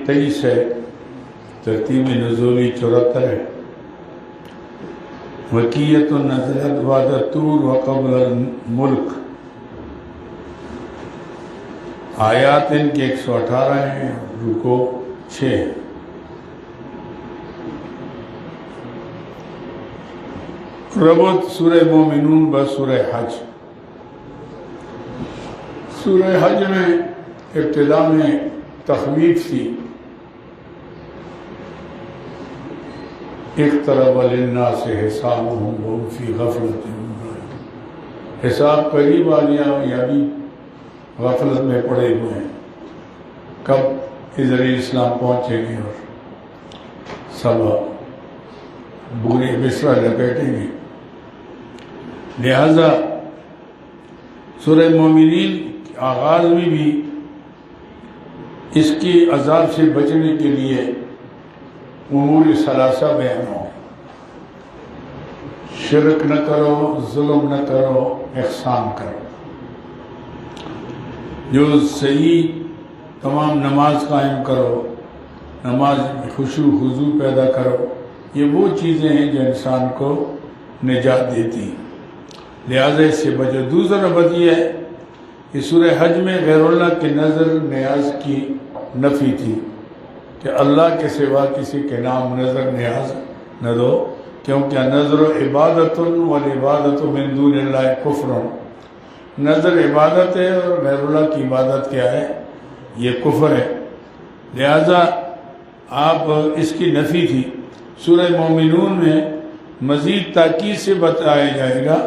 23 ہے، ترتیب نزولی 74 ہے۔ مکیۃ نزلت بعد الطور وقبل الملک، آیات ان کے 118 ہیں، رکوع 6 ہے۔ ربط سورہ مومنون بس سورہ حج۔ سورہ حج میں ابتدا میں تخویف تھی، اقترب للناس حسابهم وهم فی غفلۃ معرضون، حساب قریب آ گیا، یہ ابھی غفلت میں پڑے ہوئے ہیں، کب حضور اسلام پہنچیں گے اور سب بورے بسرا لپیٹیں گے۔ لہذا سورہ مومنین کے آغاز میں بھی اس کی عذاب سے بچنے کے لیے امور ثلاثہ بیان ہو، شرک نہ کرو، ظلم نہ کرو، احسان کرو، جو صحیح تمام نماز قائم کرو، نماز میں خشوع خضوع پیدا کرو، یہ وہ چیزیں ہیں جو انسان کو نجات دیتی ہیں، لہذا اس سے بچو۔ دوسرا ربط یہ ہے کہ سورہ حج میں غیر اللہ کے نظر نیاز کی نفی تھی کہ اللہ کے سوا کسی کے نام نظر نیاز نہ دو، کیونکہ نظر عبادت والعبادت من دون اللہ کفر، نظر عبادت ہے اور غیر اللہ کی عبادت کیا ہے؟ یہ کفر ہے، لہذا آپ اس کی نفی تھی۔ سورہ مومنون میں مزید تاکید سے بتایا جائے گا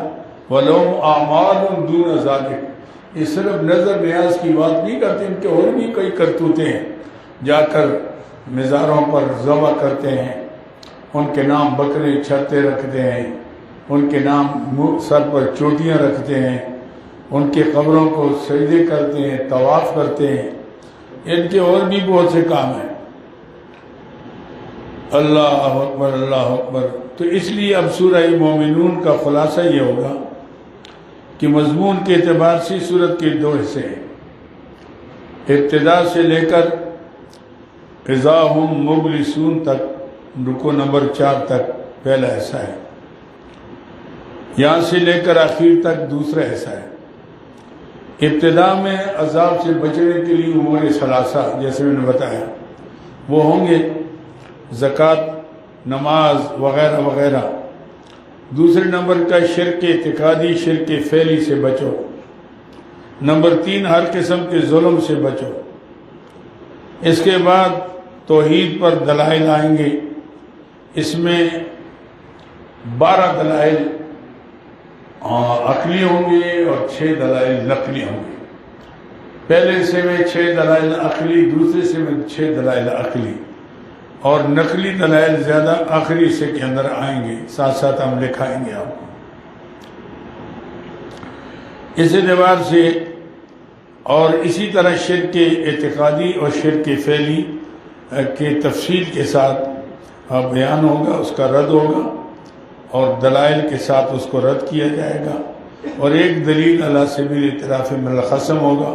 وَلَهُمْ أَعْمَالٌ دُونَ ذَلِكَ، یہ صرف نظر نیاز کی بات نہیں کرتے، ان کے اور بھی کئی کرتوتے ہیں، جا کر مزاروں پر ذبح کرتے ہیں، ان کے نام بکرے چھتے رکھتے ہیں، ان کے نام سر پر چوٹیاں رکھتے ہیں، ان کے قبروں کو سجدے کرتے ہیں، طواف کرتے ہیں، ان کے اور بھی بہت سے کام ہیں۔ اللہ اکبر، اللہ اکبر۔ تو اس لیے اب سورہ مومنون کا خلاصہ یہ ہوگا کہ مضمون کے اعتبار سے سورت کے دو حصے ہیں، ابتدا سے لے کر اذا ہم مبلسون تک، رکوع نمبر 4 تک پہلا حصہ ہے، یہاں سے لے کر آخر تک دوسرا حصہ ہے۔ ابتدا میں عذاب سے بچنے کے لیے امور ثلاثہ جیسے میں نے بتایا وہ ہوں گے، زکوٰۃ، نماز وغیرہ وغیرہ۔ دوسرے نمبر کا شرک اعتقادی، شرک فعلی سے بچو۔ نمبر 3 ہر قسم کے ظلم سے بچو۔ اس کے بعد توحید پر دلائل آئیں گے، اس میں 12 دلائل عقلی ہوں گے اور 6 دلائل نقلی ہوں گے۔ پہلے سے میں 6 دلائل عقلی، دوسرے سے میں 6 دلائل عقلی، اور نقلی دلائل زیادہ آخری حصے کے اندر آئیں گے، ساتھ ساتھ ہم لکھائیں گے آپ کو۔ اس اعتبار سے اور اسی طرح شرک اعتقادی اور شرک فعلی کے تفصیل کے ساتھ بیان ہوگا، اس کا رد ہوگا، اور دلائل کے ساتھ اس کو رد کیا جائے گا، اور ایک دلیل علی سبیل اعتراف من الخصم ہوگا۔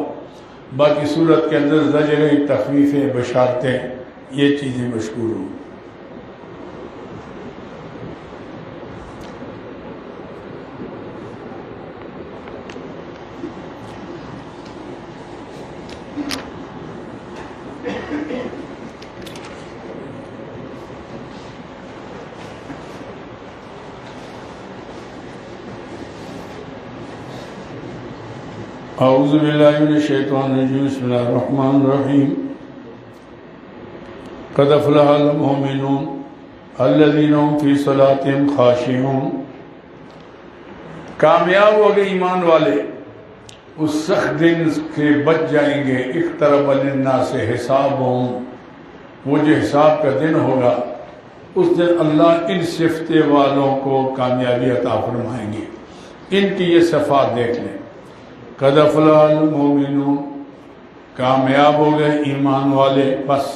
باقی صورت کے اندر زجریں، تخویفیں، بشارتیں، یہ چیزیں مشکور ہوں۔ اعوذ باللہ من الشیطان الرجیم، بسم اللہ الرحمن الرحیم۔ قد افلح المؤمنون الذین هم فی صلاتهم خاشعون، کامیاب ہو گئے ایمان والے، اس سخت دن سے بچ جائیں گے۔ اقترب للناس حسابهم، وہ جو حساب کا دن ہوگا اس دن اللہ ان صفت والوں کو کامیابی عطا فرمائیں گے۔ ان کی یہ صفات دیکھ لیں، قد افلح المؤمنون، کامیاب ہو گئے ایمان والے۔ بس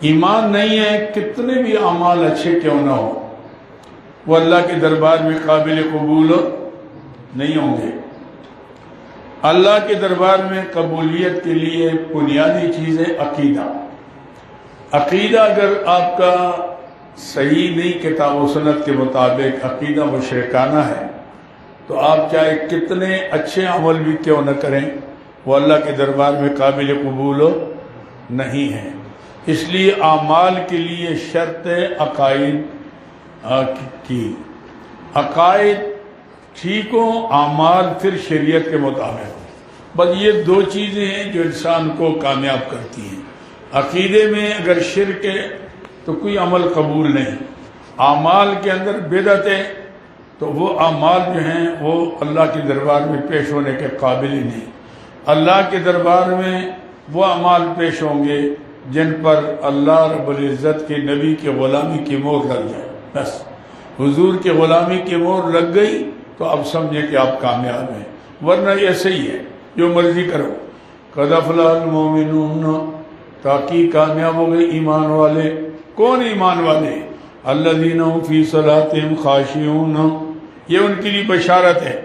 ایمان نہیں ہے، کتنے بھی اعمال اچھے کیوں نہ ہو، وہ اللہ کے دربار میں قابل قبول نہیں ہوں گے۔ اللہ کے دربار میں قبولیت کے لیے بنیادی چیز ہے عقیدہ، عقیدہ اگر آپ کا صحیح نہیں کتاب و سنت کے مطابق عقیدہ مشرکانہ ہے تو آپ چاہے کتنے اچھے عمل بھی کیوں نہ کریں وہ اللہ کے دربار میں قابل قبول نہیں ہے. اس لیے اعمال کے لیے شرط ہے عقائد کی. عقائد ٹھیک ہوں، اعمال پھر شریعت کے مطابق. بس یہ دو چیزیں ہیں جو انسان کو کامیاب کرتی ہیں. عقیدے میں اگر شرک ہے تو کوئی عمل قبول نہیں. اعمال کے اندر بدعت ہے تو وہ اعمال جو ہیں وہ اللہ کے دربار میں پیش ہونے کے قابل ہی نہیں. اللہ کے دربار میں وہ اعمال پیش ہوں گے جن پر اللہ رب العزت کے نبی کی غلامی کی مہر لگ جائے. بس حضور کی غلامی کی مہر لگ گئی تو آپ سمجھیں کہ آپ کامیاب ہیں. ورنہ ایسے ہی ہے جو مرضی کرو. قد افلح المؤمنون، تاکہ کامیاب ہو گئے ایمان والے. کون ایمان والے؟ الذین هم فی صلاتہم خاشعون. یہ ان کے لیے بشارت ہے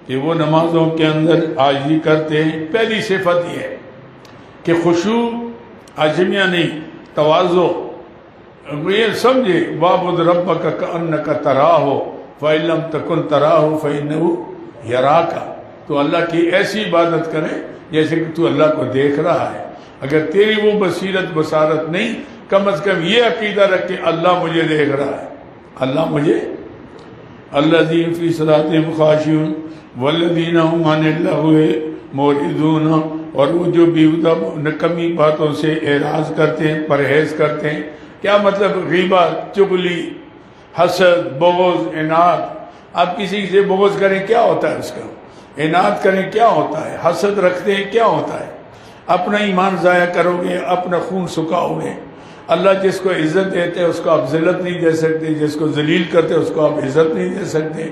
کہ وہ نمازوں کے اندر عاجزی کرتے ہیں. پہلی صفت یہ ہے کہ خشوع عجمیہ نہیں، تواضع. یہ سمجھے وَاعْبُدْ رَبَّكَ كَأَنَّكَ تَرَاهُ فَإِن لَّمْ تَكُن تَرَاهُ فَإِنَّهُ يَرَاكَ. تو اللہ کی ایسی عبادت کرے جیسے کہ تو اللہ کو دیکھ رہا ہے. اگر تیری وہ بصارت نہیں، کم از کم یہ عقیدہ رکھ کہ اللہ مجھے دیکھ رہا ہے. اللہ مجھے الذین فی صلاتہم خاشعون والذین هم عن اللغو معرضون. اور وہ جو بیہودہ نکمی باتوں سے اعراض کرتے ہیں، پرہیز کرتے ہیں. کیا مطلب؟ غیبت، چغلی، حسد، بغض، عناد. آپ کسی سے بغض کریں کیا ہوتا ہے اس کا؟ عناد کریں کیا ہوتا ہے؟ حسد رکھتے ہیں کیا ہوتا ہے؟ اپنا ایمان ضائع کرو گے، اپنا خون سکھاؤ گے. اللہ جس کو عزت دیتے اس کو آپ ذلت نہیں دے سکتے، جس کو ذلیل کرتے اس کو آپ عزت نہیں دے سکتے،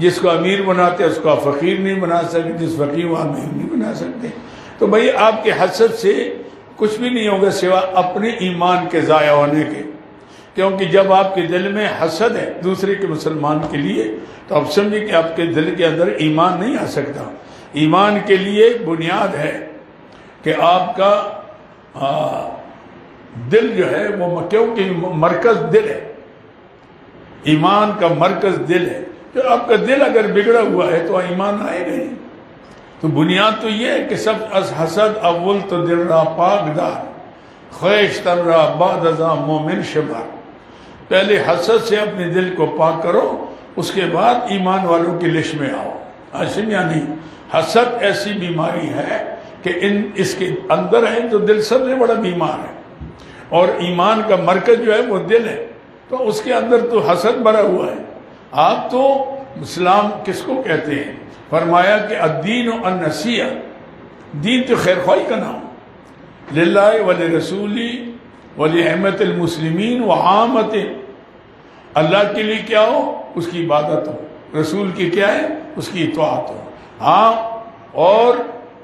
جس کو امیر بناتے اس کو آپ فقیر نہیں بنا سکتے، جس فقیر کو امیر نہیں بنا سکتے. تو بھئی آپ کے حسد سے کچھ بھی نہیں ہوگا سوا اپنے ایمان کے ضائع ہونے کے. کیونکہ جب آپ کے دل میں حسد ہے دوسرے کے مسلمان کے لیے تو آپ سمجھیں کہ آپ کے دل کے اندر ایمان نہیں آ سکتا. ایمان کے لیے بنیاد ہے کہ آپ کا دل جو ہے وہ، کیونکہ مرکز دل ہے، ایمان کا مرکز دل ہے. تو آپ کا دل اگر بگڑا ہوا ہے تو ایمان آئے گا نہیں. تو بنیاد تو یہ ہے کہ سب از حسد اول تو دل را پاک دار، خواہش تن را بعد ازاں مومن شمار. پہلے حسد سے اپنے دل کو پاک کرو، اس کے بعد ایمان والوں کی لسٹ میں آؤ. حسد یعنی حسد ایسی بیماری ہے کہ اس کے اندر ہے تو دل سب سے بڑا بیمار ہے. اور ایمان کا مرکز جو ہے وہ دل ہے، تو اس کے اندر تو حسد بھرا ہوا ہے. آپ تو اسلام کس کو کہتے ہیں؟ فرمایا کہ الدین النصیحہ. دین تو خیر خواہی کا نام. للہ ولرسولی ولعامۃ المسلمین وعامۃ. اللہ کے لیے کیا ہو؟ اس کی عبادت ہو. رسول کی کیا ہے؟ اس کی اطاعت ہو. ہاں، اور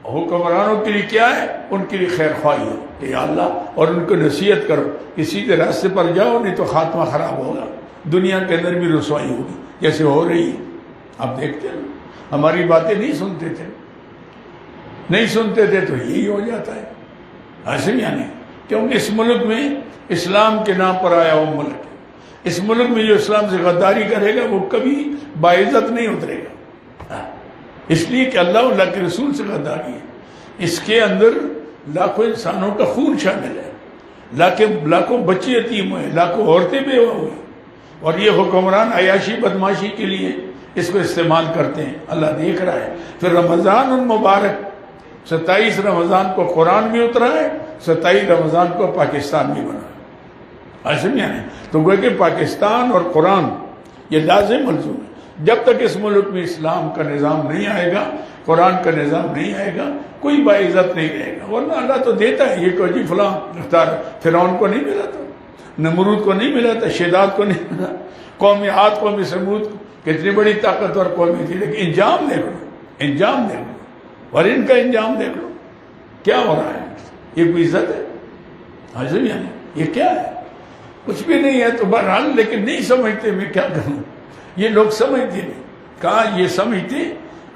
حکمرانوں کے لیے کیا ہے؟ ان کے لیے خیر خواہی ہو کہ یا اللہ، اور ان کو نصیحت کرو کہ سیدھے راستے پر جاؤ، نہیں تو خاتمہ خراب ہوگا. دنیا کے اندر بھی رسوائی ہوگی جیسے ہو رہی ہے. آپ دیکھتے ہیں ہماری باتیں نہیں سنتے تھے تو یہی ہو جاتا ہے. ایسے یعنی کیونکہ اس ملک میں اسلام کے نام پر آیا ہوا ملک ہے. اس ملک میں جو اسلام سے غداری کرے گا وہ کبھی باعزت نہیں اترے گا. اس لیے کہ اللہ کے رسول سے غداری ہے. اس کے اندر لاکھوں انسانوں کا خون شامل ہے، لاکھوں بچے یتیم ہوئے، لاکھوں عورتیں بیوہ ہوئی. اور یہ حکمران عیاشی بدماشی کے لیے اس کو استعمال کرتے ہیں. اللہ دیکھ رہا ہے. پھر رمضان المبارک 27 رمضان کو قرآن بھی اترا ہے، 27 رمضان کو پاکستان بھی بنا ہے. ایسے نہیں ہے تو گویا کہ پاکستان اور قرآن یہ لازم ملزوم ہے. جب تک اس ملک میں اسلام کا نظام نہیں آئے گا، قرآن کا نظام نہیں آئے گا، کوئی باعزت نہیں رہے گا. ورنہ اللہ تو دیتا ہے. یہ کہ جی فلاں اختیار فرعون کو نہیں ملا تھا، نمرود کو نہیں ملا تھا، شداد کو نہیں ملا، قوم عاد قوم سمود کتنی بڑی طاقتور قومی تھی. لیکن انجام دیکھ لو، انجام دیکھ لو، اور ان کا انجام دیکھ لو کیا ہو رہا ہے. یہ کوئی عزت ہے؟ حاضر یعنی یہ کیا ہے؟ کچھ بھی نہیں ہے. تو بہرحال لیکن نہیں سمجھتے. میں کیا کروں، یہ لوگ سمجھتے نہیں. کہا یہ سمجھتے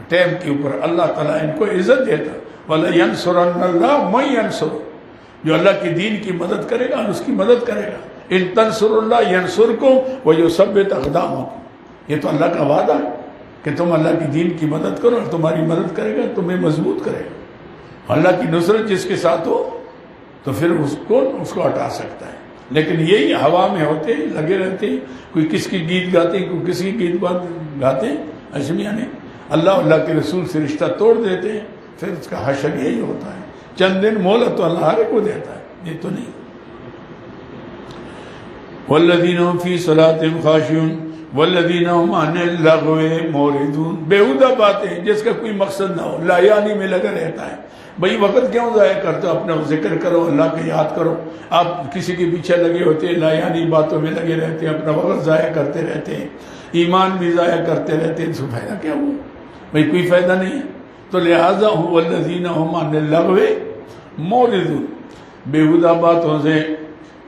ٹائم کے اوپر اللہ تعالیٰ ان کو عزت دیتا. وَلَيَنْصُرَنَّ اللَّهُ مَن يَنْصُرُهُ. جو اللہ کی دین کی مدد کرے گا اس کی مدد کرے گا. ان تنصروا اللہ ینصرکم ویثبت اقدامکم. یہ تو اللہ کا وعدہ ہے کہ تم اللہ کی دین کی مدد کرو اور تمہاری مدد کرے گا, تمہیں مضبوط کرے گا. اللہ کی نصرت جس کے ساتھ ہو تو پھر اس کو ہٹا سکتا ہے. لیکن یہی ہوا میں ہوتے لگے رہتے ہیں, کوئی کس کی گیت گاتے ہیں, کوئی کسی کی گیت گاتے ہیں. اشمیہ نے اللہ کے رسول سے رشتہ توڑ دیتے ہیں, پھر اس کا حشر یہی ہوتا ہے. چند دن مہلت تو اللہ ہر کو دیتا ہے, یہ تو نہیں. والذین هم فی صلاتهم خاشعون والذین هم عن اللغو معرضون. بیہودہ باتیں جس کا کوئی مقصد نہ ہو, لا یعنی میں لگا رہتا ہے. بھئی وقت کیوں ضائع کرتے ہو؟ اپنا ذکر کرو, اللہ کا یاد کرو. آپ کسی کے پیچھے لگے ہوتے ہیں, لا یعنی باتوں میں لگے رہتے ہیں, اپنا وقت ضائع کرتے رہتے ہیں, ایمان بھی ضائع کرتے رہتے ہیں. اس کو فائدہ کیا ہوا؟ بھئی کوئی فائدہ نہیں ہے. تو لہٰذا والذین هم عن اللغو معرضون, بیہودہ باتوں سے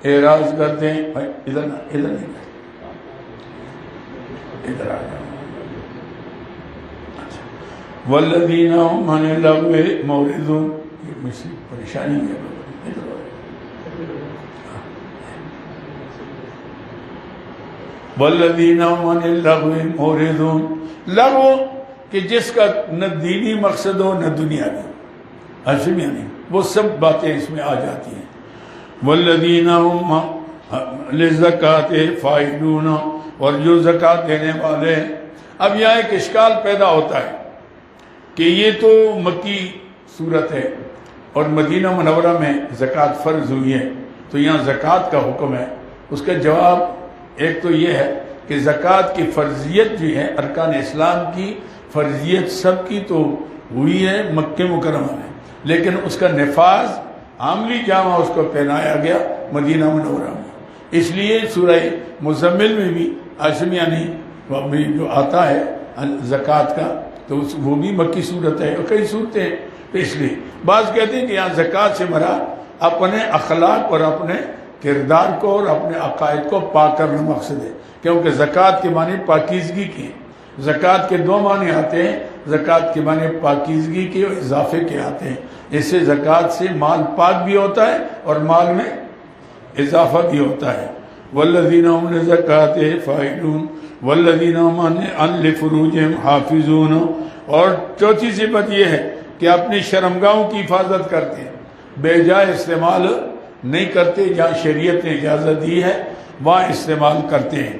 اعراض کرتے ہیں. بھائی ادھر نہیں, ادھر آ جاؤ. والذین هم عن اللغو معرضون, یہ مجھے پریشانی ہے. والذین هم عن اللغو معرضون, لغو کہ جس کا نہ دینی مقصد ہو نہ دنیاوی, عجب یعنی وہ سب باتیں اس میں آ جاتی ہیں. والذین هم للزکاۃ فاعلون, اور جو زکوٰۃ دینے والے. اب یہاں ایک اشکال پیدا ہوتا ہے کہ یہ تو مکی صورت ہے اور مدینہ منورہ میں زکوٰۃ فرض ہوئی ہے, تو یہاں زکوٰۃ کا حکم ہے. اس کا جواب ایک تو یہ ہے کہ زکوٰۃ کی فرضیت جو ہے, ارکان اسلام کی فرضیت سب کی تو ہوئی ہے مکہ مکرمہ میں, لیکن اس کا نفاذ عملی جامہ اس کو پہنایا گیا مدینہ منورہ میں. اس لیے سورہ مزمل میں بھی یعنی جو آتا ہے زکوٰۃ کا, تو وہ بھی مکی صورت ہے, اور کئی صورتیں ہیں. تو اس لیے بعض کہتے ہیں کہ یہاں زکوٰۃ سے مراد اپنے اخلاق اور اپنے کردار کو اور اپنے عقائد کو پاک کرنا مقصد ہے, کیونکہ زکوٰۃ کے معنی پاکیزگی کی ہیں. زکوٰۃ کے دو معنی آتے ہیں, زکوٰۃ کے معنی پاکیزگی کے اور اضافے کے آتے ہیں. اس سے زکوٰۃ سے مال پاک بھی ہوتا ہے اور مال میں اضافہ بھی ہوتا ہے. والذین هم للزکاۃ فاعلون والذین هم عن لفروجهم حافظون, اور چوتھی صفت یہ ہے کہ اپنی شرمگاہوں کی حفاظت کرتے ہیں, بے جائے استعمال نہیں کرتے, جہاں شریعت نے اجازت دی ہے وہاں استعمال کرتے ہیں.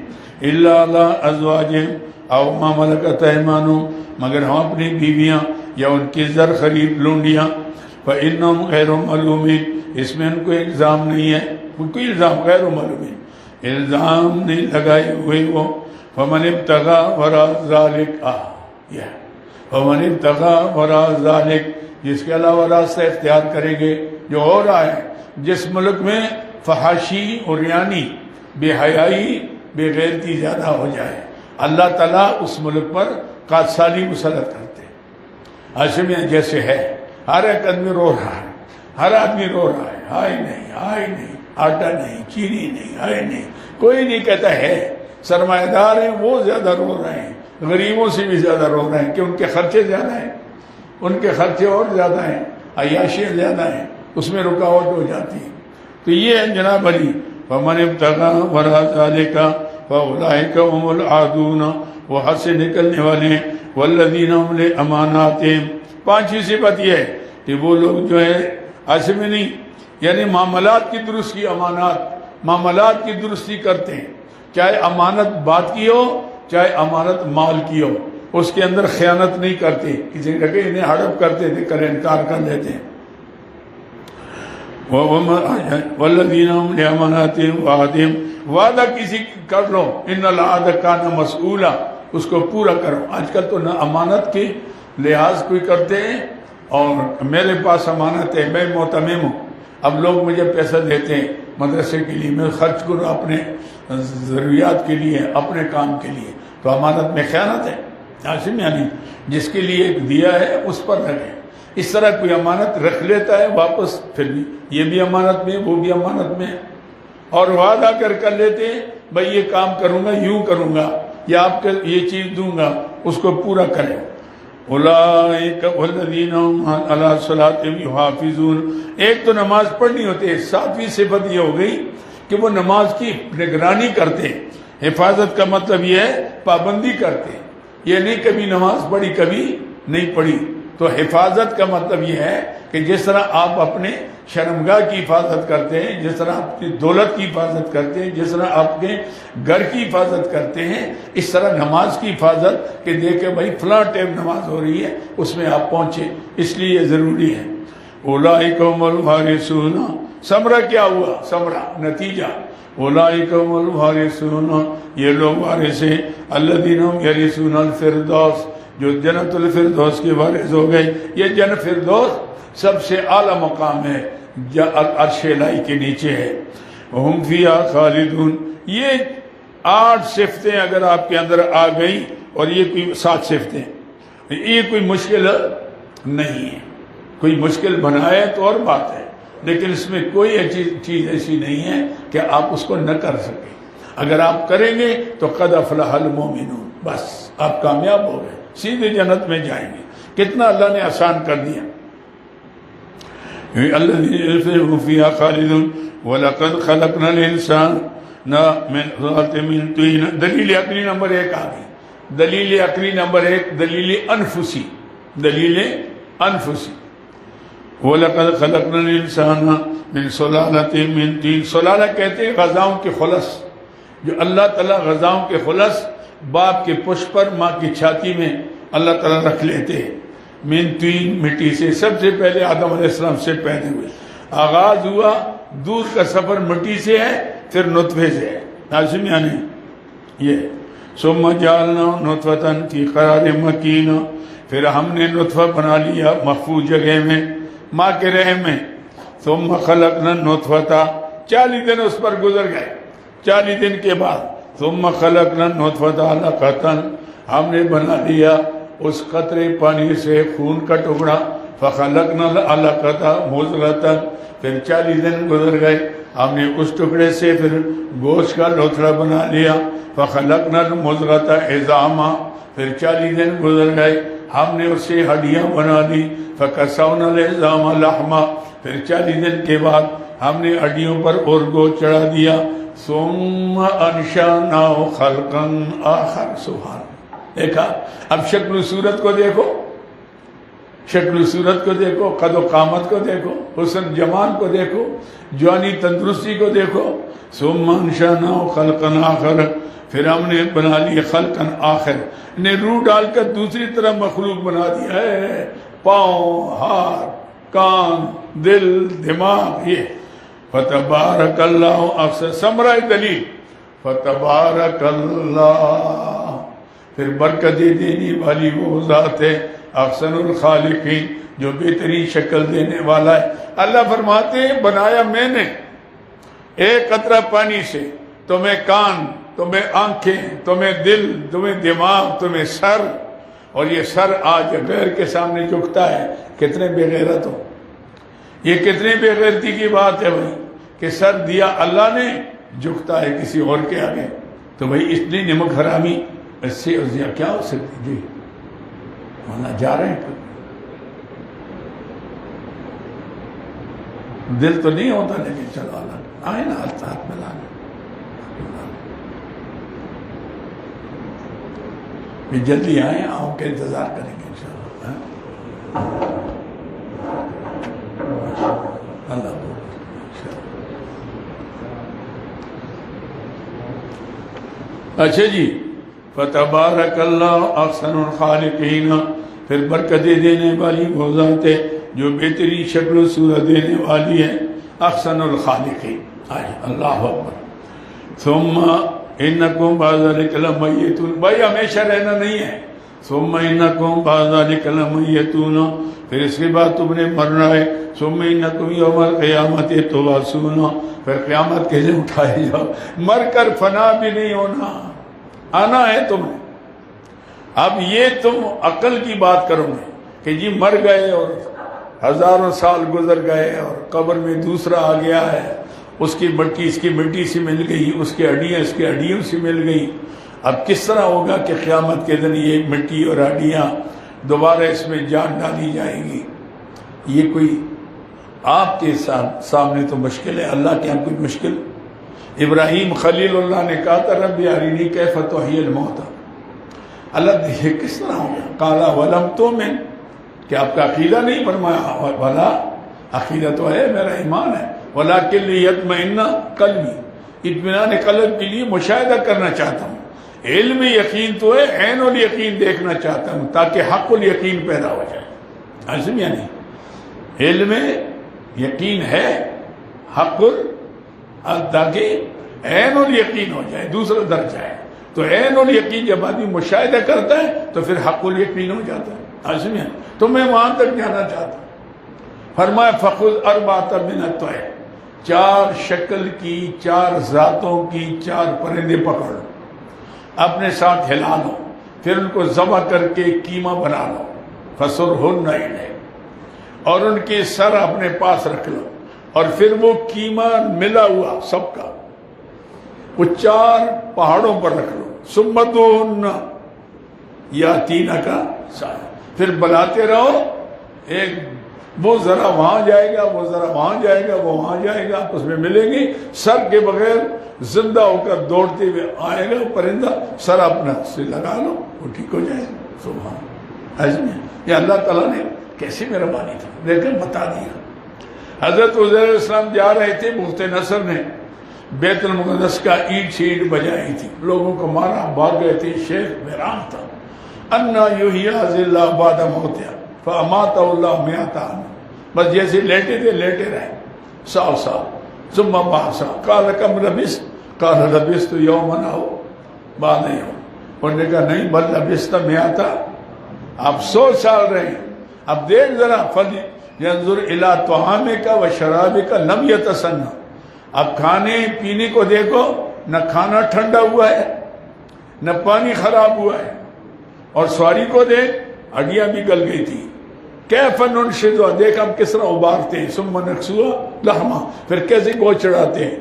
الا علی ازواجہم او ما ملکت ایمانہم, مگر ہم اپنی بیویاں یا ان کی زر خرید لونڈیاں. فإنہم غیر ملومین, اس میں ان کو الزام نہیں ہے, کوئی الزام غیر ملومین, الزام نہیں لگائے ہوئے وہ. فمن ابتغى وراء ذلك, فمن ابتغى وراء ذلك, جس کے علاوہ راستہ اختیار کریں گے. جو ہو رہا ہے جس ملک میں فحاشی اور ریانی, بے حیائی, بے غیرتی زیادہ ہو جائے, اللہ تعالیٰ اس ملک پر قحط سالی مسلط کرتے. ہاشمیہ جیسے ہے, ہر ایک آدمی رو رہا ہے, ہر آدمی رو رہا ہے, ہائے نہیں, ہائے نہیں, آٹا نہیں, چینی نہیں, ہائے نہیں, کوئی نہیں کہتا ہے. سرمایہ دار ہیں وہ زیادہ رو رہے ہیں, غریبوں سے بھی زیادہ رو رہے ہیں کہ ان کے خرچے زیادہ ہیں, ان کے خرچے اور زیادہ ہیں, عیاشیاں زیادہ ہیں, اس میں رکاوٹ ہو جاتی ہے. تو یہ ہے جناب علی, فمن ابتغى وراء ذلك فاولئک هم العادون, وہ حد سے نکلنے والے ہیں. والذین هم لاماناتهم, پانچویں صفت یہ ہے کہ وہ لوگ جو ہے ایسے میں نہیں, یعنی معاملات کی درستی, امانات معاملات کی درستی کرتے ہیں, چاہے امانت بات کی ہو چاہے امانت مال کی ہو, اس کے اندر خیانت نہیں کرتے. کسی جگہ انہیں ہڑپ کرتے تھے, کر انکار کر لیتے ہیں. والذین هم لاماناتهم وعہدہم, وعدہ کسی کر لو, ان العہد کان مسئولا, اس کو پورا کرو. آج کل تو نہ امانت کے لحاظ کوئی کرتے ہیں, اور میرے پاس امانت ہے, میں معتمم ہوں, اب لوگ مجھے پیسہ دیتے ہیں مدرسے کے لیے, میں خرچ کروں اپنے ضروریات کے لیے, اپنے کام کے لیے, تو امانت میں خیانت ہے. یعنی جس کے لیے دیا ہے اس پر رکھیں. اس طرح کوئی امانت رکھ لیتا ہے واپس, پھر بھی یہ بھی امانت میں, وہ بھی امانت میں, اور وعدہ کر لیتے ہیں بھائی یہ کام کروں گا, یوں کروں گا, یا آپ کو یہ چیز دوں گا, اس کو پورا کریں. اولئک والذین هم علی صلاتہم یحافظون. ایک تو نماز پڑھنی ہوتی ہے، ساتویں صفت یہ ہو گئی کہ وہ نماز کی نگرانی کرتے ہیں. حفاظت کا مطلب یہ ہے پابندی کرتے ہیں، یہ نہیں کبھی نماز پڑھی کبھی نہیں پڑھی. تو حفاظت کا مطلب یہ ہے کہ جس طرح آپ اپنے شرمگاہ کی حفاظت کرتے ہیں، جس طرح آپ کی دولت کی حفاظت کرتے ہیں، جس طرح آپ کے گھر کی حفاظت کرتے ہیں، اس طرح نماز کی حفاظت کہ دیکھیں بھائی فلاں ٹائم نماز ہو رہی ہے اس میں آپ پہنچیں، اس لیے یہ ضروری ہے. اولئک هم الوارثون. ثمرہ کیا ہوا؟ ثمرہ نتیجہ اولئک هم الوارثون، یہ لوگ وارث ہیں الذین هم یرثون الفردوس، جو جنت الفردوس کے وارث ہو گئے. یہ جنت فردوس سب سے اعلیٰ مقام ہے، عرش الہی کے نیچے ہے. ہم فیہا خالدون. یہ 8 صفتیں اگر آپ کے اندر آ گئی، اور یہ کوئی 7 صفتیں، یہ کوئی مشکل نہیں ہے. کوئی مشکل بنائے تو اور بات ہے، لیکن اس میں کوئی چیز ایسی نہیں ہے کہ آپ اس کو نہ کر سکیں. اگر آپ کریں گے تو قد افلح المؤمنون، بس آپ کامیاب ہو گئے، سیدھے جنت میں جائیں گے. کتنا اللہ نے آسان کر دیا. الذین فیہا خالدون وَلَقَدْ خَلَقْنَا الْإِنسَانَ مِنْ طِينٍ. دلیل عقلی نمبر 1 آ گئی. دلیل عقلی نمبر 1 دلیل انفسی. دلیل انفسی. وَلَقَدْ خَلَقْنَا الْإِنسَانَ مِنْ صُلَالَةٍ مِنْ طِينٍ. صلالہ کہتے ہیں غذاؤں کے خلص. جو اللہ تعالیٰ غذاؤں کے خلص باپ کے پشت پر ماں کی چھاتی میں اللہ تعالیٰ رکھ لیتے ہیں. من طین، مٹی سے. سب سے پہلے آدم علیہ السلام سے پیدا ہوئے. آغاز ہوا دور کا سفر مٹی سے ہے، پھر نطفے سے ہے. ناظرین یعنی یہ ثم جعلنا نطفۃ فی قرار مکین. پھر ہم نے نطفہ بنا لیا محفوظ جگہ میں، ماں کے رحم میں. ثم خلقنا النطفۃ. 40 دن اس پر گزر گئے. 40 دن کے بعد ثم خلقنا النطفۃ علقۃ. ہم نے بنا لیا اس قطرے پانی سے خون کا ٹکڑا. فخلقنا العلقۃ مضغۃ. پھر 40 دن گزر گئے، ہم نے اس ٹکڑے سے پھر گوشت کا لوتھڑا بنا لیا. فخلقنا المضغۃ عظاما. پھر 40 دن گزر گئے، ہم نے اس سے ہڈیاں بنا لی. فکسونا العظام لحما. پھر 40 دن کے بعد ہم نے ہڈیوں پر اور گوشت چڑھا دیا. ثم انشأناه خلقا آخر. سبحان. دیکھا؟ اب شکل و صورت کو دیکھو، شکل و صورت کو دیکھو، قد و قامت کو دیکھو، حسن جمال کو دیکھو، جوانی تندرستی کو دیکھو. ثم انشأناه خلقا آخر. پھر ہم نے بنا لی خلقا آخر، نے روح ڈال کر دوسری طرح مخلوق بنا دیا ہے. پاؤں، ہاتھ، کان، دل، دماغ. یہ فتبارک اللہ احسن. ثمرہ دلیل فتبارک اللہ. پھر برکت دینے والی وہ ذات ہے احسن الخالقین، جو بہترین شکل دینے والا ہے. اللہ فرماتے ہیں بنایا میں نے ایک قطرہ پانی سے، تمہیں کان، تمہیں آنکھیں، تمہیں دل، تمہیں دماغ، تمہیں سر. اور یہ سر آج غیر کے سامنے جھکتا ہے. کتنے بے غیرت ہو. یہ کتنی بے غیرتی کی بات ہے بھائی کہ سر دیا اللہ نے، جھکتا ہے کسی اور کے آگے. تو بھائی اتنی نمک حرامی اس سے کیا ہو سکتی. جی مانا جا رہے ہیں. دل تو نہیں ہوتا لیکن چلو اللہ آئے نا ہاتھ ملا بھی جلدی آئیں، آؤں کے انتظار کریں گے انشاءاللہ. اللہ اچھا جی. فتبارک اللہ احسن الخالقین. پھر برکت دینے والی وہ ذات ہے جو بہترین شکل و صورت دینے والی ہے. احسن الخالقین. اللہ اکبر. ثم انکم بعد ذلک لمیتون. بھائی ہمیشہ رہنا نہیں ہے. ثم انکم بعد ذلک لمیتون. پھر اس کے بعد تم نے مرنا ہے. ثم انکم یوم القیامت تبعثون. پھر قیامت کے دن اٹھائے جاؤ. مر کر فنا بھی نہیں ہونا، آنا ہے تمہیں. اب یہ تم عقل کی بات کرو گے کہ جی مر گئے اور ہزاروں سال گزر گئے اور قبر میں دوسرا آ گیا ہے، اس کی مٹی اس کی مٹی سے مل گئی، اس کی ہڈیاں اس کی ہڈیوں سے مل گئی. اب کس طرح ہوگا کہ قیامت کے دن یہ مٹی اور ہڈیاں دوبارہ اس میں جان ڈالی جائے گی. یہ کوئی آپ کے سامنے تو مشکل ہے، اللہ کے یہاں کوئی مشکل. ابراہیم خلیل اللہ نے کہا تھا رب ارینی کیف تحیی الموتى، اللہ دیکھے کس طرح ہوگا. قال ولم تؤمن، کہ آپ کا عقیدہ نہیں. فرمایا بھلا عقیدہ تو ہے، میرا ایمان ہے. ولکن لیطمئن قلبی، اطمینان قلب کے لیے مشاہدہ کرنا چاہتا ہوں. علم یقین تو ہے، عین الیقین دیکھنا چاہتا ہوں تاکہ حق الیقین پیدا ہو جائے. عزم یعنی علم یقین ہے حق تاکہ عین الیقین ہو جائے، دوسرا درجہ ہے. تو عین الیقین جب آدمی مشاہدہ کرتا ہے تو پھر حق الیقین ہو جاتا ہے. عزم یعنی تو میں وہاں تک جانا چاہتا ہوں. فرمایا فخذ اربعۃ من الطیر، 4 شکل کی، 4 ذاتوں کی 4 پرندے پکڑ لو، اپنے ساتھ ہلا لو، پھر ان کو ذبح کر کے قیمہ بنا لو. فصرہن الیک، اور ان کے سر اپنے پاس رکھ لو، اور پھر وہ قیمہ ملا ہوا سب کا وہ 4 پہاڑوں پر رکھ لو. ثم ادعوہن یاتینک سعیا، پھر بلاتے رہو. ایک وہ ذرا وہاں جائے گا، وہ ذرا وہاں جائے گا، وہ وہاں جائے گا، آپس میں ملیں گے. سر کے بغیر زندہ ہو کر دوڑتے ہوئے آئے گا پرندہ، سر اپنا سے لگا لو، وہ ٹھیک ہو جائے گا. سبحان اللہ. یہ اللہ تعالیٰ نے کیسی مہربانی تھی، لیکن بتا دیا. حضرت عزیر علیہ السلام جا رہے تھے، بخت نصر نے بیت المقدس کا اینٹ سے اینٹ بجائی تھی، لوگوں کو مارا، بھاگ گئے تھے. شیخ بحران تھا. انا یحیی اللہ بعد موتہ فاماتہ اللہ مئۃ عام، بس جیسے لیٹے تھے لیٹے رہے 100 سال. ثم بعث قال کم لبثت قال لبثت یوما او بعض یوم. انہوں نے کہا نہیں بل لبثت مئۃ، آپ 100 سال رہے. اب دیکھ ذرا فلینظر الی طعامک و شرابک لم یتسنہ، اب کھانے پینے کو دیکھو، نہ کھانا ٹھنڈا ہوا ہے نہ پانی خراب ہوا ہے. اور سواری کو دیکھ، ہڈیاں بھی گل گئی تھی. کیف ننشزها، دیکھ ہم کس طرح ابارتے ہیں. ثم نکسوها لحما، پھر کیسے گوشت چڑھاتے ہیں.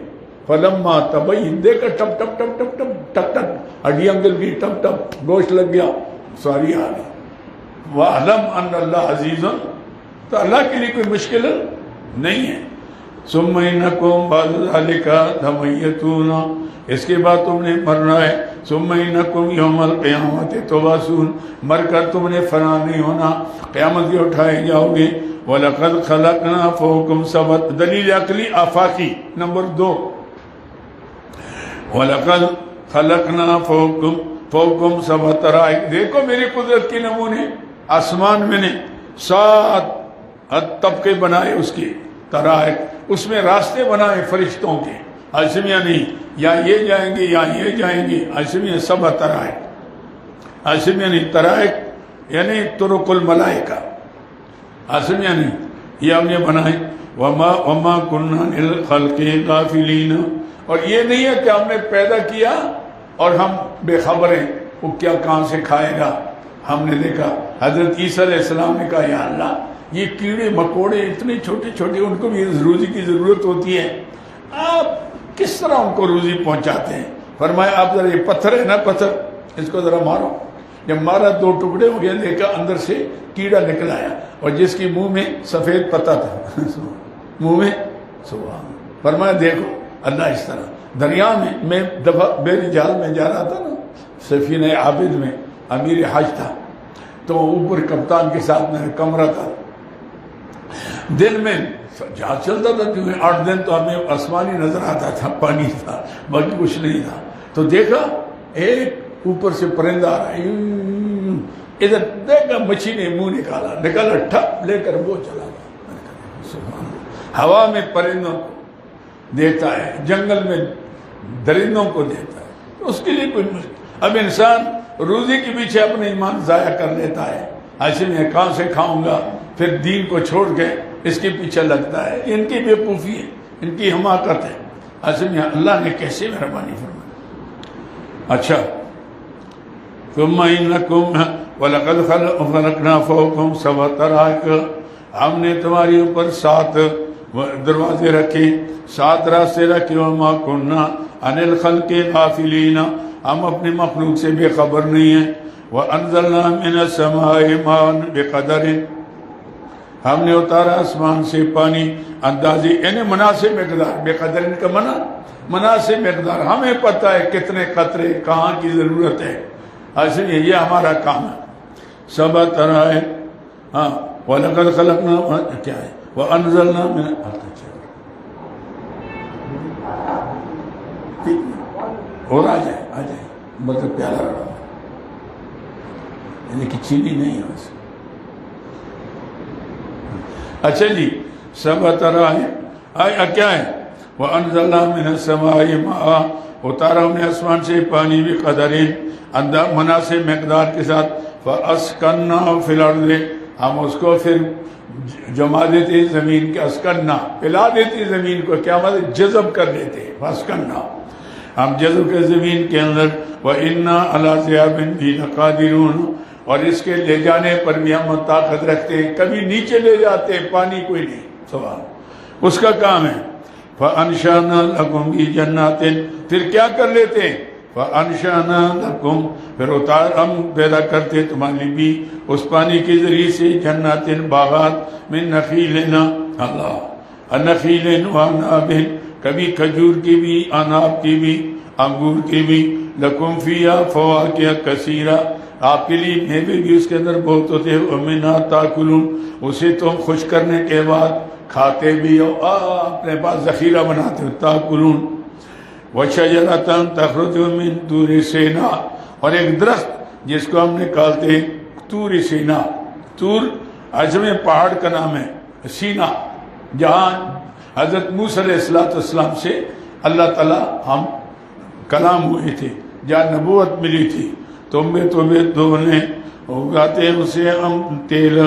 فلما تبین، دیکھا ٹپ ٹپ ٹپ ٹپ ٹپ ٹک ٹک ہڈیاں گل گئی، ٹپ ٹپ گوشت لگ گیا، سواری آ گئی. وَأَعْلَمْ أَنَّ اللَّهَ عَزِيزٌ، تو اللہ کے لیے کوئی مشکل نہیں ہے. ثم انکم بعد ذلک لمیتون، اس کے بعد تم نے مرنا ہے. ثم انکم یوم القیامت تبعثون، مر کر تم نے فنا نہیں ہونا، قیامت کے اٹھائے جاؤ گے. وَلَقَدْ خَلَقْنَا فَوْقَكُمْ سَبْعَ، دلیل عقلی آفاقی. نمبر 2، وَلَقَدْ خَلَقْنَا فَوْقَكُمْ سَبْعَ طَرَائِقَ، دیکھو میری قدرت کے نمونے. آسمان میں نے 7 طبقے بنائے اس کے، طرائق، اس میں راستے بنائے فرشتوں کے. ایسے نہیں یا یہ جائیں گے یا یہ جائیں گے، ایسے میں 7 طرائق. ایسے نہیں طرائق یعنی طرق الملائکہ، ایسے نہیں یہ ہم نے بنائے. وما كنا للخلق غافلین، اور یہ نہیں ہے کہ ہم نے پیدا کیا اور ہم بے خبر ہیں وہ کیا کہاں سے کھائے گا. ہم نے دیکھا حضرت عیسیٰ علیہ السلام نے کہا یا اللہ یہ کیڑے مکوڑے اتنے چھوٹے چھوٹے، ان کو بھی روزی کی ضرورت ہوتی ہے، آپ کس طرح ان کو روزی پہنچاتے ہیں. فرمایا آپ ذرا یہ پتھر ہے نا، پتھر اس کو ذرا مارو. جب مارا 2 ٹکڑے ہو گئے، دیکھا اندر سے کیڑا نکل آیا، اور جس کے منہ میں سفید پتا تھا منہ میں. سبحان. فرمایا دیکھو اللہ اس طرح. دریا میں دفعہ میری جال میں جا رہا تھا نا، سفینہ عابد میں امیر حج تھا، تو اوپر کپتان کے ساتھ میرا کمرہ تھا. دن میں جہاز چلتا تھا کیونکہ 8 دن تو ہمیں آسمانی نظر آتا تھا، پانی تھا، باقی کچھ نہیں تھا. تو دیکھا ایک اوپر سے پرندہ آ رہا ہے، ادھر دیکھا مچھی نے منہ نکالا ٹھپ لے کر وہ چلا گیا. ہوا میں پرندوں کو دیتا ہے، جنگل میں درندوں کو دیتا ہے، اس کے لیے کوئی مشکل. اب انسان روزی کے پیچھے اپنے ایمان ضائع کر لیتا ہے. ایسے میں کہاں سے کھاؤں گا، پھر دین کو چھوڑ کے اس کے پیچھے لگتا ہے. ان کی بے وقوفی ہے، ان کی حماقت ہے. ایسے میں اللہ نے کیسے مہربانی فرمائی. اچھا ثم انکم وَلَقَدْ خَلَقْنَا فَوْقَكُمْ سَبْعَ طَرَائِقَ، ہم نے تمہارے اوپر 7 دروازے رکھے، 7 راستے رکھے. وَمَا كُنَّا عَنِ الْخَلْقِ غَافِلِينَ، ہم اپنے مخلوق سے بے خبر نہیں ہیں. وَأَنزَلْنَا مِنَ السَّمَاءِ مَاءً بِقَدَرٍ، ہم نے اتارا آسمان سے پانی اندازی، یعنی مناسب مقدار، بے قدر ان کا مناسب مقدار، ہمیں پتہ ہے کتنے قطرے کہاں کی ضرورت ہے، ایسے یہ ہمارا کام ہے۔ سبع طرائق، ہاں، وَلَقَدْ خَلَقْنَا، کیا ہے، وَأَنزَلْنَا مِنَ، اور آ جائے مطلب پیارا رہا، یعنی کہ چینی نہیں ہے ویسے۔ اچھا جی، سبع طرائق آیا کیا ہے، وَأَنزَلْنَا مِنَ السَّمَاءِ مَاءً، اتارا ہم نے آسمان سے پانی بھی قدر مناسب مقدار کے ساتھ، فَأَسْكَنَّا فِي الْأَرْضِ، ہم اس کو پھر جما دیتے زمین کے، اسکننا پلا دیتے زمین کو، کیا مطلب جذب کر دیتے، فَأَسْكَنَّا ہم جذب کے زمین کے اندر، وَإِنَّا عَلَىٰ ذِهَابٍ بِهِ لَقَادِرُونَ، اور اس کے لے جانے پر بھی ہم طاقت رکھتے ہیں، کبھی نیچے لے جاتے ہیں، پانی کوئی نہیں، سوال اس کا کام ہے۔ فَأَنشَأْنَا لَكُمْ بِهِ جَنَّاتٍ، پھر کیا کر لیتے ہیں، فَأَنشَأْنَا لَكُمْ، پھر ہم پیدا کرتے تمہاری بھی اس پانی کے ذریعے سے، جناتٍ باغات، من نخیل، اللہ النخیل وعناب، کبھی کھجور کی بھی، اناب کی بھی، انگور کی بھی، لکم فیہا فواکہ کثیرہ، آپ کے لیے میوے بھی اس کے اندر بہت ہوتے ہیں، ومنھا تاکلون، اسے تم خوش کرنے کے بعد کھاتے بھی ہو، اپنے پاس ذخیرہ بناتے ہو، تاکلون، وشجرۃ تخرج من طور سینا، اور ایک درخت جس کو ہم نکالتے ہیں طور سینا، طور اصل میں پہاڑ کا نام ہے، سینا جہاں حضرت موسیٰ علیہ السلام سے اللہ تعالیٰ ہم کلام ہوئے تھے، جہاں نبوت ملی تھی، تمبے دھونے اگاتے ہیں اسے ہم تیل،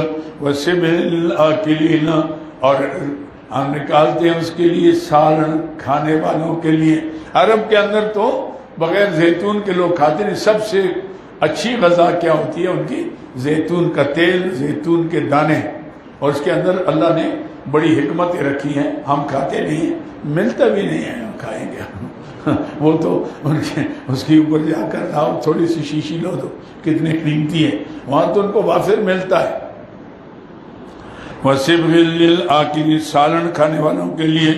وسبل للآکلین، اور ہم نکالتے ہیں اس کے لیے سالن کھانے والوں کے لیے۔ عرب کے اندر تو بغیر زیتون کے لوگ کھاتے نہیں، سب سے اچھی غذا کیا ہوتی ہے ان کی، زیتون کا تیل، زیتون کے دانے، اور اس کے اندر اللہ نے بڑی حکمتیں رکھی ہیں، ہم کھاتے نہیں ہیں، ملتا بھی نہیں ہے، ہم کھائیں گے وہ تو اس کے اوپر جا کر لاؤ تھوڑی سی شیشی لو تو کتنے قیمتی ہے، وہاں تو ان کو وافر ملتا ہے۔ وَسِبْغٍ لِلْآكِلِينَ، سالن کھانے والوں کے لیے،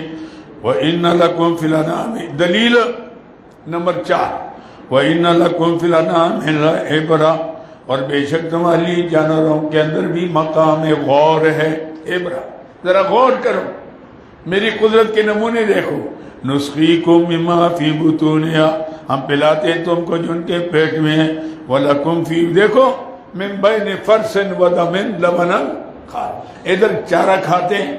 وَإِنَّ لَكُمْ فِي الْأَنْعَامِ، دلیل نمبر 4، وَإِنَّ لَكُمْ فِي الْأَنْعَامِ لَعِبْرَةً، اور بے شک تمہاری جانوروں کے اندر بھی مقام غور ہے، عبرہ، ذرا غور کرو، میری قدرت کے نمونے دیکھو۔ نسقیکم مما فی بطونہا، ہم پلاتے ہیں تم کو جو ان کے پیٹ میں ہے، وَلَكُمْ فِي، دیکھو، من بین فرث ودم لبنا، ادھر چارہ کھاتے ہیں،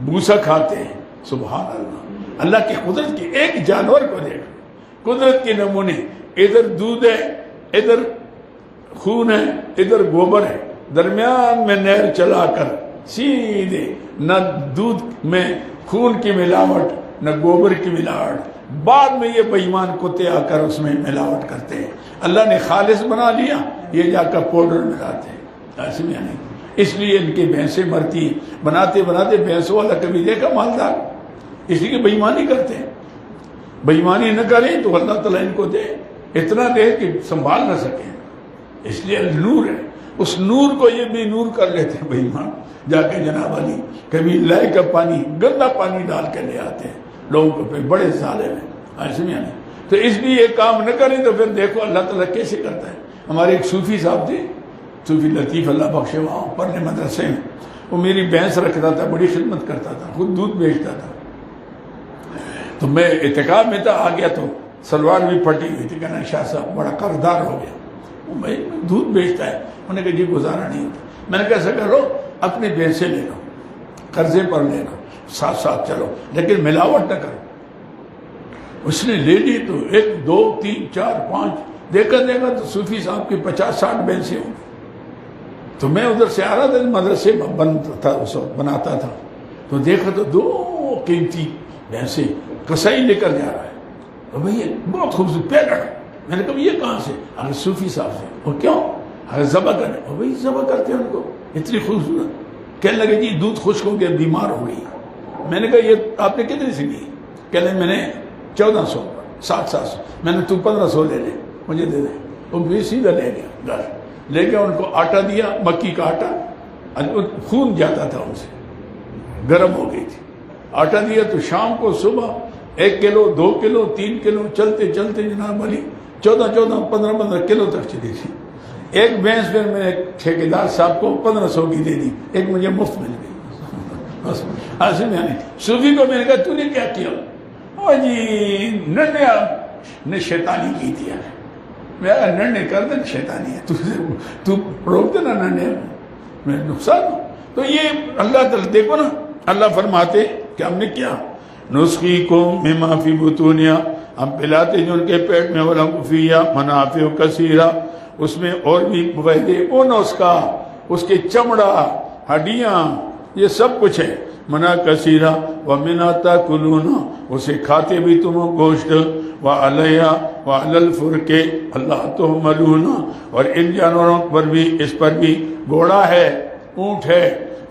بوسا کھاتے ہیں، سبحان اللہ، اللہ کی قدرت کی، ایک جانور کو دیکھو، قدرت کے نمونے، ادھر دودھ ہے، ادھر خون ہے، ادھر گوبر ہے، درمیان میں نہر چلا کر سیدھے، نہ دودھ میں خون کی ملاوٹ نہ گوبر کی ملاوٹ، بعد میں یہ بے ایمان کتے آ کر اس میں ملاوٹ کرتے ہیں، اللہ نے خالص بنا لیا، یہ جا کر پاؤڈر ملاتے ہیں، ایسے میں نہیں، اس لیے ان کی بھینسیں مرتی ہیں، بناتے بناتے بھینسوں والا کبھی دیکھا مالدار، اس لیے کہ بے ایمانی کرتے ہیں، بے ایمانی نہ کریں تو اللہ تعالیٰ ان کو دے، اتنا دے کہ سنبھال نہ سکیں، اس لیے نور ہے، اس نور کو یہ بھی نور کر لیتے ہیں بے ایمان، جا کے جناب علی کبھی لائے کا پانی، گندا پانی ڈال کے لے آتے ہیں لوگوں کو، پہ بڑے ظالم ہیں، ایسے میں نہیں، تو اس لیے یہ کام نہ کریں تو پھر دیکھو اللہ تعالیٰ کیسے کرتا ہے۔ ہمارے ایک صوفی صاحب تھے، صوفی لطیف اللہ بخشے، وہاں پڑھنے مدرسے میں، وہ میری بھینس رکھتا تھا، بڑی خدمت کرتا تھا، خود دودھ بیچتا تھا، تو میں اعتکاف میں تھا، آ گیا تو سلوار بھی پھٹی ہوئی تھی، کہنا شاہ صاحب بڑا قرضدار ہو گیا، وہ دودھ بیچتا ہے، انہوں نے کہا جی گزارا نہیں ہوتا، میں نے کہا ایسا کرو اپنے بھینسیں لے لو، قرضے پر لے لو، ساتھ ساتھ چلو، لیکن ملاوٹ نہ کرو۔ اس نے لے لی تو 1 2 3 4 5 دیکھا تو صوفی صاحب کی 50-60 بھینسیں ہوں گی، تو میں ادھر سے آ رہا تھا، مدرسے بناتا تھا، تو دیکھا تو 2 قیمتی بھینسیں کسائی لے کر جا رہا ہے، تو بھئی بہت خوبصورت پیرٹ، میں نے کہا یہ کہاں سے؟ اگر صوفی صاحب سے، اور کیوں؟ اگر ذبح کرنے، اور بھئی ذبح کرتے ہیں ان کو، اتنی خوبصورت، کہنے لگے جی دودھ خشک ہو گیا، بیمار ہو گئی، میں نے کہا یہ آپ نے کتنے سے لی؟ کہنے میں نے 1400 700، میں نے تو 1500 لے لے، مجھے دے دے، وہ بھی سیدھا لے گیا گھر، لے گیا، ان کو آٹا دیا، مکی کا آٹا، خون جاتا تھا ان سے، گرم ہو گئی تھی، آٹا دیا تو شام کو صبح 1 کلو 2 کلو 3 کلو چلتے چلتے جناب علی 14 15 کلو تک چلی تھی۔ ایک بھینس پھر میں ایک ٹھیکیدار صاحب کو 1500 کی دے دی، ایک مجھے مفت مل گئی۔ بس ایسے میں نے صوفی کو میں نے کہا تو نے کیا کیا؟ او جی ننے نے شیطانی کی دیا ہے۔ میں کہا ننے کر دے، شیطانی ہے، تو روک دے نا ننے میں نقصان ہوں۔ تو یہ اللہ تعالیٰ دیکھو نا، اللہ فرماتے کہ ہم نے کیا، نسقیکم مما فی بطونیا، ہم پلاتے جو ان کے پیٹ میں، ولکم فیہا منافع کثیرہ، اس میں اور بھی فائدے، اون اس کا، اس کے چمڑا، ہڈیاں، یہ سب کچھ ہے، منا کثیرہ، ومنھا تاکلون، اسے کھاتے بھی تم گوشت، وعلیہا وعلی الفلک اللہ تحملون، اور ان جانوروں پر بھی، اس پر بھی، گھوڑا ہے، اونٹ ہے،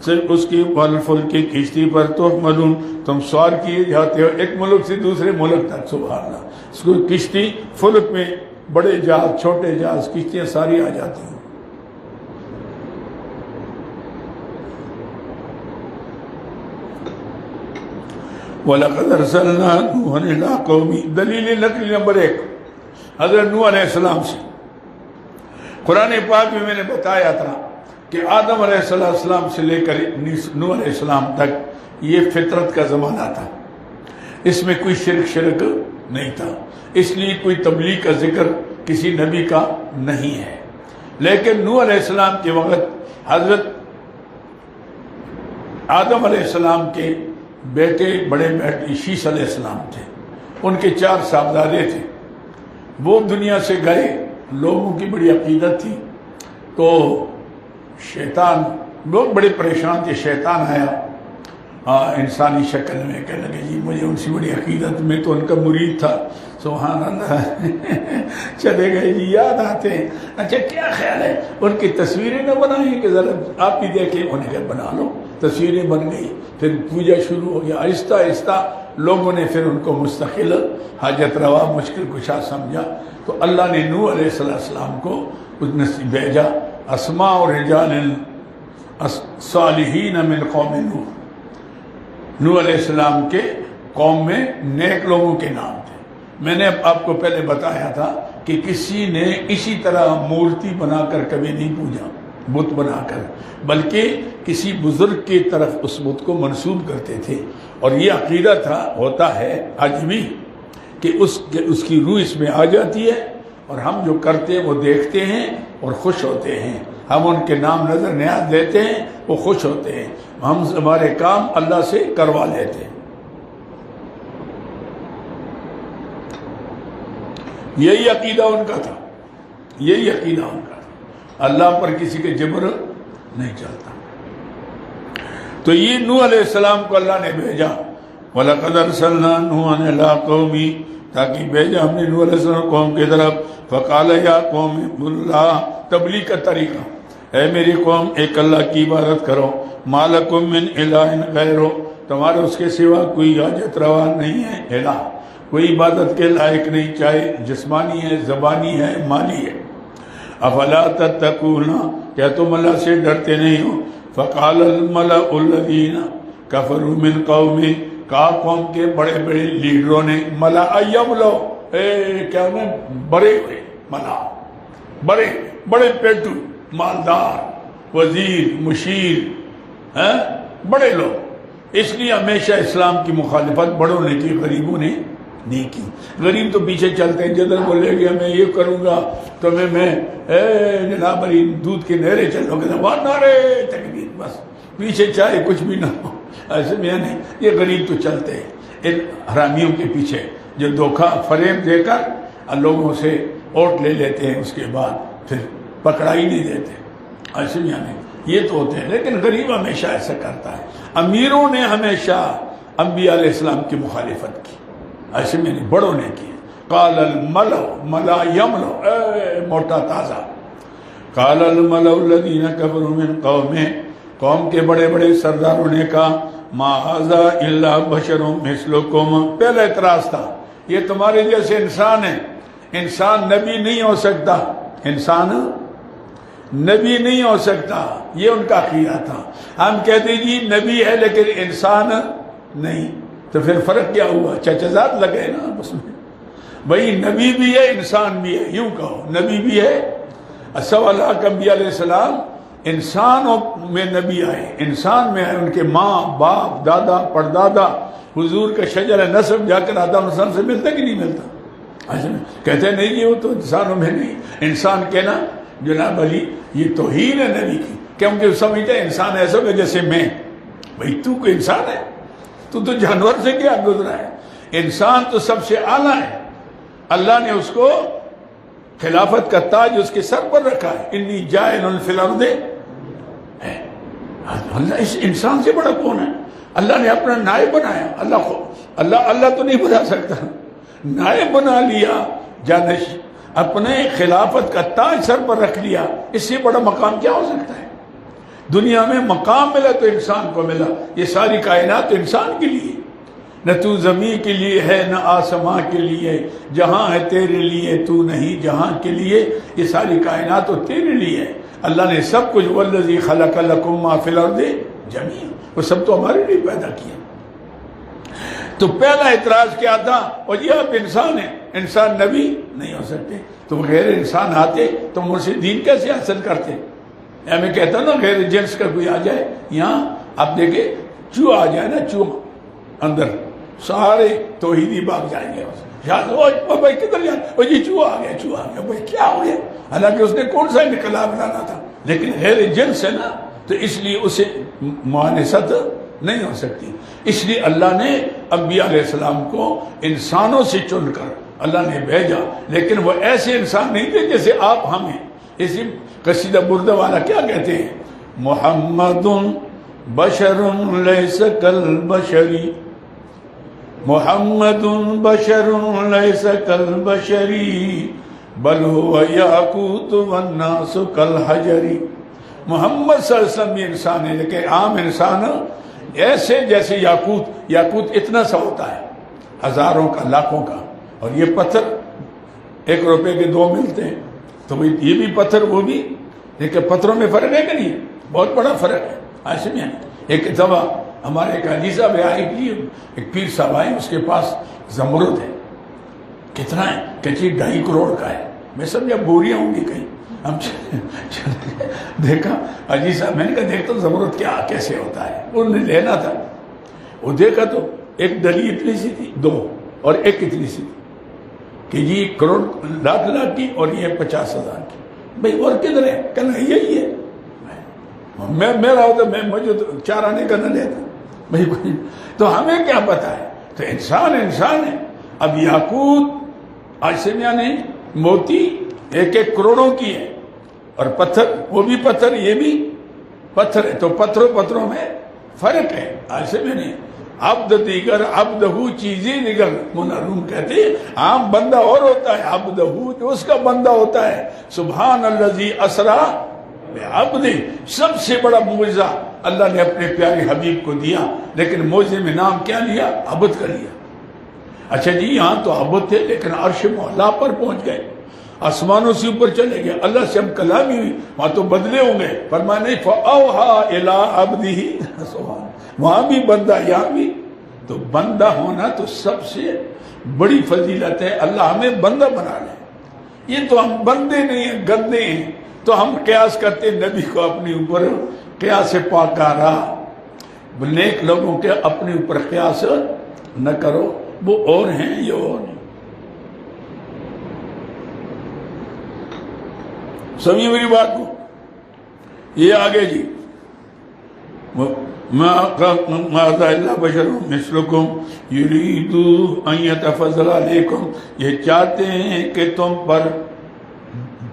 صرف اس کی والفلک کی کشتی پر تحملون، تم سوار کیے جاتے ہو ایک ملک سے دوسرے ملک تک، سبحان اللہ۔ اس کو کشتی، فلک میں بڑے جہاز، چھوٹے جہاز، کشتیاں ساری آ جاتی ہیں۔ وَلَقَدْ أَرْسَلْنَا نُوحًا إِلَىٰ قَوْمِهِ، دلیل نقلی نمبر 1 حضرت نوح علیہ السلام سے۔ قرآن پاک میں نے بتایا تھا کہ آدم علیہ السلام سے لے کر نوح علیہ السلام تک یہ فطرت کا زمانہ تھا، اس میں کوئی شرک نہیں تھا، اس لیے کوئی تبلیغ کا ذکر کسی نبی کا نہیں ہے۔ لیکن نوح علیہ السلام کے وقت حضرت آدم علیہ السلام کے بیٹے، بڑے بیٹے شیش علیہ السلام تھے، ان کے 4 صاحبزادے تھے، وہ دنیا سے گئے، لوگوں کی بڑی عقیدت تھی، تو شیطان، لوگ بڑے پریشان تھے، شیطان آیا انسانی شکل میں، کہنے لگے جی مجھے ان سے بڑی عقیدت، میں تو ان کا مرید تھا، سبحان اللہ، چلے گئے جی، یاد آتے ہیں، اچھا کیا خیال ہے ان کی تصویریں نہ بنائیں کہ ذرا آپ بھی دیکھیں؟ انہیں کہا بنا لو، تصویریں بن گئی، پھر پوجا شروع ہو گیا، آہستہ آہستہ لوگوں نے پھر ان کو مستقل حاجت روا مشکل کشا سمجھا، تو اللہ نے نوح علیہ السلام کو بھیجا، اسماء و رجال صالحین من قوم نوح، نوح علیہ السلام کے قوم میں نیک لوگوں کے نام تھے۔ میں نے آپ کو پہلے بتایا تھا کہ کسی نے اسی طرح مورتی بنا کر کبھی نہیں پوجا، بت بنا کر، بلکہ کسی بزرگ کی طرف اس بت کو منسوب کرتے تھے، اور یہ عقیدہ تھا، ہوتا ہے آج بھی، کہ اس کی روح اس میں آ جاتی ہے، اور ہم جو کرتے ہیں وہ دیکھتے ہیں اور خوش ہوتے ہیں، ہم ان کے نام نظر نیاز لیتے ہیں، وہ خوش ہوتے ہیں، ہم ہمارے کام اللہ سے کروا لیتے ہیں۔ یہی عقیدہ ان کا تھا، یہی عقیدہ ان کا تھا، اللہ پر کسی کے جبر نہیں چلتا۔ تو یہ نوح علیہ السلام کو اللہ نے بھیجا، وَلَقَدْ أَرْسَلْنَا نُوحًا إِلَىٰ قَوْمِهِ، تاکہ بھیجا ہم نے نوح علیہ السلام قوم کی طرف، فَقَالَ يَا قَوْمِ اعْبُدُوا اللَّهَ، تبلیغ کا طریقہ، اے میری قوم ایک اللہ کی عبادت کرو، مَا لَكُم مِّنْ إِلَٰهٍ غَيْرُهُ، تمہارے اس کے سوا کوئی حاجت روا نہیں ہے، الہ کوئی عبادت کے لائق نہیں، چاہے جسمانی ہے، زبانی ہے، مالی ہے۔ افلا تتقون، کیا تم اللہ سے ڈرتے نہیں ہو؟ فقال الملأ الذین کفروا من قومه، کہا قوم کے بڑے بڑے لیڈروں نے، ملا یملو، کیا انہیں بڑے ہوئے، ملا بڑے پیٹو، مالدار، وزیر، مشیر، بڑے لوگ، اس لیے ہمیشہ اسلام کی مخالفت بڑوں نے کی، غریبوں نے نہیں کی۔ غریب تو پیچھے چلتے ہیں، جدھر بولے گا میں یہ کروں گا تو میں جناب علی دودھ کے نہرے چلو گے، نعرے تکبیر، بس پیچھے چاہے کچھ بھی نہ ہو، ایسے میں نہیں، یہ غریب تو چلتے ہیں ان حرامیوں کے پیچھے، جو دھوکہ فریب دے کر لوگوں سے ووٹ لے لیتے ہیں، اس کے بعد پھر پکڑائی نہیں دیتے، ایسے میں نہیں، یہ تو ہوتے ہیں۔ لیکن غریب ہمیشہ ایسا کرتا ہے۔ امیروں نے ہمیشہ انبیاء علیہ السلام کی مخالفت کی، ایسے میں نہیں، بڑوں نے کی۔ قال الملأ، ملا یملو، موٹا تازہ، قال الملأ الذین کفروا من قومه، قوم کے بڑے بڑے سرداروں نے کہا، ما ھذا الا بشر مثلکم، پہلا اعتراض تھا، یہ تمہارے جیسے انسان ہے، انسان نبی نہیں ہو سکتا، انسان نبی نہیں ہو سکتا، یہ ان کا عقیدہ تھا۔ ہم کہتے جی نبی ہے لیکن انسان نہیں، تو پھر فرق کیا ہوا؟ چچزاد لگے نا بس میں، بھائی نبی بھی ہے انسان بھی ہے، یوں کہو نبی بھی ہے۔ سوال انبیاء علیہ السلام انسانوں میں نبی آئے، انسان میں آئے، ان کے ماں باپ دادا پردادا حضور کا شجر نسب جا کر آدم انسان سے ملتا کہ نہیں ملتا؟ کہتے نہیں جی وہ تو انسانوں میں نہیں، انسان کہنا جناب علی یہ توہین ہے نبی کی، کیونکہ سمجھتے ہیں انسان ایسا ہے جیسے میں، بھائی تو کوئی انسان ہے؟ تو جانور سے کیا گزرا ہے؟ انسان تو سب سے اعلیٰ ہے، اللہ نے اس کو خلافت کا تاج اس کے سر پر رکھا ہے، انی جاعل فی الارض، اللہ اس انسان سے بڑا کون ہے؟ اللہ نے اپنا نائب بنایا، اللہ تو نہیں بنا سکتا، نائب بنا لیا، جانش اپنے خلافت کا تاج سر پر رکھ لیا، اس سے بڑا مقام کیا ہو سکتا ہے؟ دنیا میں مقام ملا تو انسان کو ملا، یہ ساری کائنات انسان کے لیے، نہ تو زمین کے لیے ہے نہ آسمان کے لیے، جہاں ہے تیرے لیے تو نہیں جہاں کے لیے، یہ ساری کائنات تو تیرے لیے ہے، اللہ نے سب کچھ والذی خلق لکم ما فی الارض جمیعا، وہ سب تو ہمارے لیے پیدا کیا۔ تو پہلا اعتراض کیا تھا؟ اور یہ آپ انسان ہیں، انسان نبی نہیں ہو سکتے، تو غیر انسان آتے تو مجھ سے دین کیسے حاصل کرتے؟ میں کہتا ہوں نا غیر جنس کا کوئی آ جائے یہاں، آپ دیکھیں چوہا آ جائے نا، چوہا اندر سارے توحیدی بھاگ جائیں گے، بھائی کدھر جائیں، جی چوہا آ گیا، بھائی کیا ہو گیا؟ حالانکہ اس نے کون سا انقلاب لانا تھا، لیکن غیر جنس ہے نا، تو اس لیے اسے مؤانست نہیں ہو سکتی، اس لیے اللہ نے انبیاء علیہ السلام کو انسانوں سے چن کر اللہ نے بھیجا، لیکن وہ ایسے انسان نہیں تھے جیسے آپ ہم ہیں۔ اسی قصیدہ بردہ والا کیا کہتے ہیں؟ محمد بشر لیس کالبشری، محمد بشر لیس کالبشری بل هو یاقوت والناس کالحجری۔ محمد صلی اللہ علیہ وسلم بھی انسان ہے لیکن عام انسان ایسے جیسے یاقوت اتنا سا ہوتا ہے، ہزاروں کا لاکھوں کا، اور یہ پتھر 1 روپے کے 2 ملتے ہیں، تو یہ بھی پتھر وہ بھی، لیکن پتھروں میں فرق ہے کہ نہیں؟ بہت بڑا فرق ہے۔ ایسے میں ایک دفعہ ہمارے ایک حاجی صاحب آئے کہ ایک پیر صاحب آئے، اس کے پاس زمرد ہے، کتنا ہے؟ کہتے 2.5 کروڑ کا ہے، میں سمجھا بوریاں ہوں گی کہیں، ہم دیکھا حاجی صاحب، میں نے کہا دیکھتا ہوں زمرد کیا کیسے ہوتا ہے، انہوں نے لینا تھا، وہ دیکھا تو ایک ڈلی اتنی سی تھی، 2 اور ایک اتنی سی تھی کہ جی 1 کروڑ لاکھ کی اور یہ 50,000 کی، بھئی اور کدھر ہے؟ کہنا یہی ہے، میرا ہوتا مجھے تو 4 آنے کا نہ لیتا بھئی کوئی، تو ہمیں کیا پتا ہے؟ تو انسان ہے۔ اب یاقوت آج سے نہیں، موتی 1 کروڑوں کی ہے، اور پتھر وہ بھی پتھر یہ بھی پتھر ہے، تو پتھروں میں فرق ہے، آج سے نہیں۔ عبد دیگر عبدہو چیزیں دیگر، منعروم کہتے ہیں عام بندہ اور ہوتا ہے، عبدہو جو اس کا بندہ ہوتا ہے، سبحان الذی اسرا بعبد، سب سے بڑا معجزہ اللہ نے اپنے پیارے حبیب کو دیا، لیکن معجزے میں نام کیا لیا؟ عبد کا لیا۔ اچھا جی یہاں تو عبد تھے، لیکن عرش مولا پر پہنچ گئے، آسمانوں سے اوپر چلے گئے، اللہ سے ہم کلامی ہوئی، وہاں تو بدلے ہوں گے، فرمایا نہیں فَأَوْحَا إِلَىٰ عَبْدِهِ، وہاں بھی بندہ یہاں بھی، تو بندہ ہونا تو سب سے بڑی فضیلت ہے، اللہ ہمیں بندہ بنا لے، یہ تو ہم بندے نہیں ہیں، گندے ہیں، تو ہم قیاس کرتے نبی کو اپنے اوپر، قیاس پاکارہ، نیک لوگوں کے اپنے اوپر قیاس نہ کرو، وہ اور ہیں یہ اور ہیں۔ سمجھے میری بات کو؟ یہ آگے جی مَاذَا إِلَّا بَشَرٌ مِثْلُكُمْ يُرِيدُ أَن يَتَفَضَّلَ عَلَيْكُمْ، یہ چاہتے ہیں کہ تم پر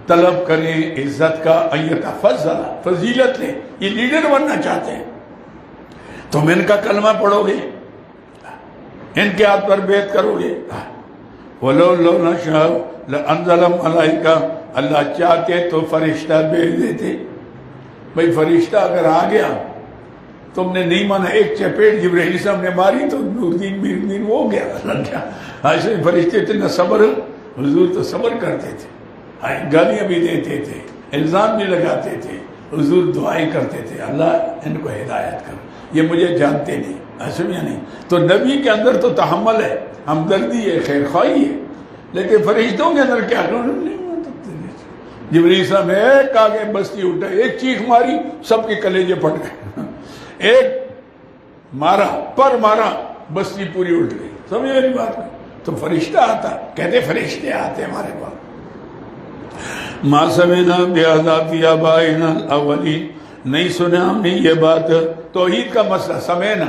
طلب کریں عزت کا، أَن يَتَفَضَّلَ فضیلت لیں، یہ لیڈر بننا چاہتے ہیں، تم ان کا کلمہ پڑھو گے، ان کے ہاتھ پر بیعت کرو گے، وَلَوْ لَوْ نَشَاءُ لَأَنزَلَ مَلَائِكَةً، اللہ چاہتے تو فرشتہ بھیج دیتے۔ بھئی فرشتہ اگر آ گیا، تم نے نہیں مانا، ایک چپیٹ جبرائیل صاحب نے ماری تو نوردین میردین وہ ہو گیا، ایسے فرشتے اتنا صبر، حضور تو صبر کرتے تھے، گالیاں بھی دیتے تھے، الزام بھی لگاتے تھے، حضور دعائیں کرتے تھے اللہ ان کو ہدایت کر، یہ مجھے جانتے نہیں، یا نہیں؟ تو نبی کے اندر تو تحمل ہے، ہمدردی ہے، خیر خواہی ہے، لیکن فرشتوں کے اندر کیا نہیں۔ جبریل صاحب نے ایک آگے بستی اٹھا، ایک چیخ ماری، سب کے کلیجے پھٹ گئے، ایک مارا پر مارا، بستی پوری اٹھ گئی، سمجھے میری بات میں؟ تو فرشتہ آتا، کہتے فرشتے آتے ہمارے پاس۔ ما سمعنا بہذا فی آبائنا الاولین، نہیں سنا ہم نے یہ بات، توحید کا مسئلہ سمعنا،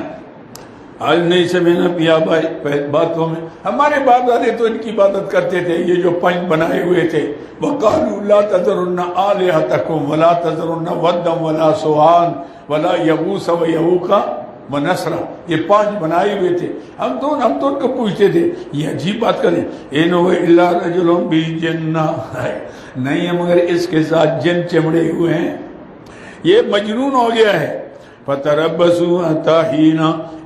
آج نہیں سمعنا فی آبائنا، باتوں میں ہمارے باپ دادے تو ان کی عبادت کرتے تھے، یہ جو پنج بنائے ہوئے تھے، وَقَالُوا لَا تَذَرُنَّ آلِهَتَكُمْ وَلَا تَذَرُنَّ وَدًّا وَلَا سُوَاعًا وَلَا يَغُوثَ وَيَعُوقَ وَنَسْرًا، یہ پانچ بنائے ہوئے تھے، ہم تو ان کو پوچھتے تھے، یہ عجیب بات کریں، إِنْ هُوَ إِلَّا رَجُلٌ بِهِ جِنَّةٌ، نہیں ہے مگر اس کے ساتھ جن چمڑے ہوئے ہیں، یہ مجنون ہو گیا ہے۔ فَتَرَبَّصُوا حَتَّىٰ حِينٍ،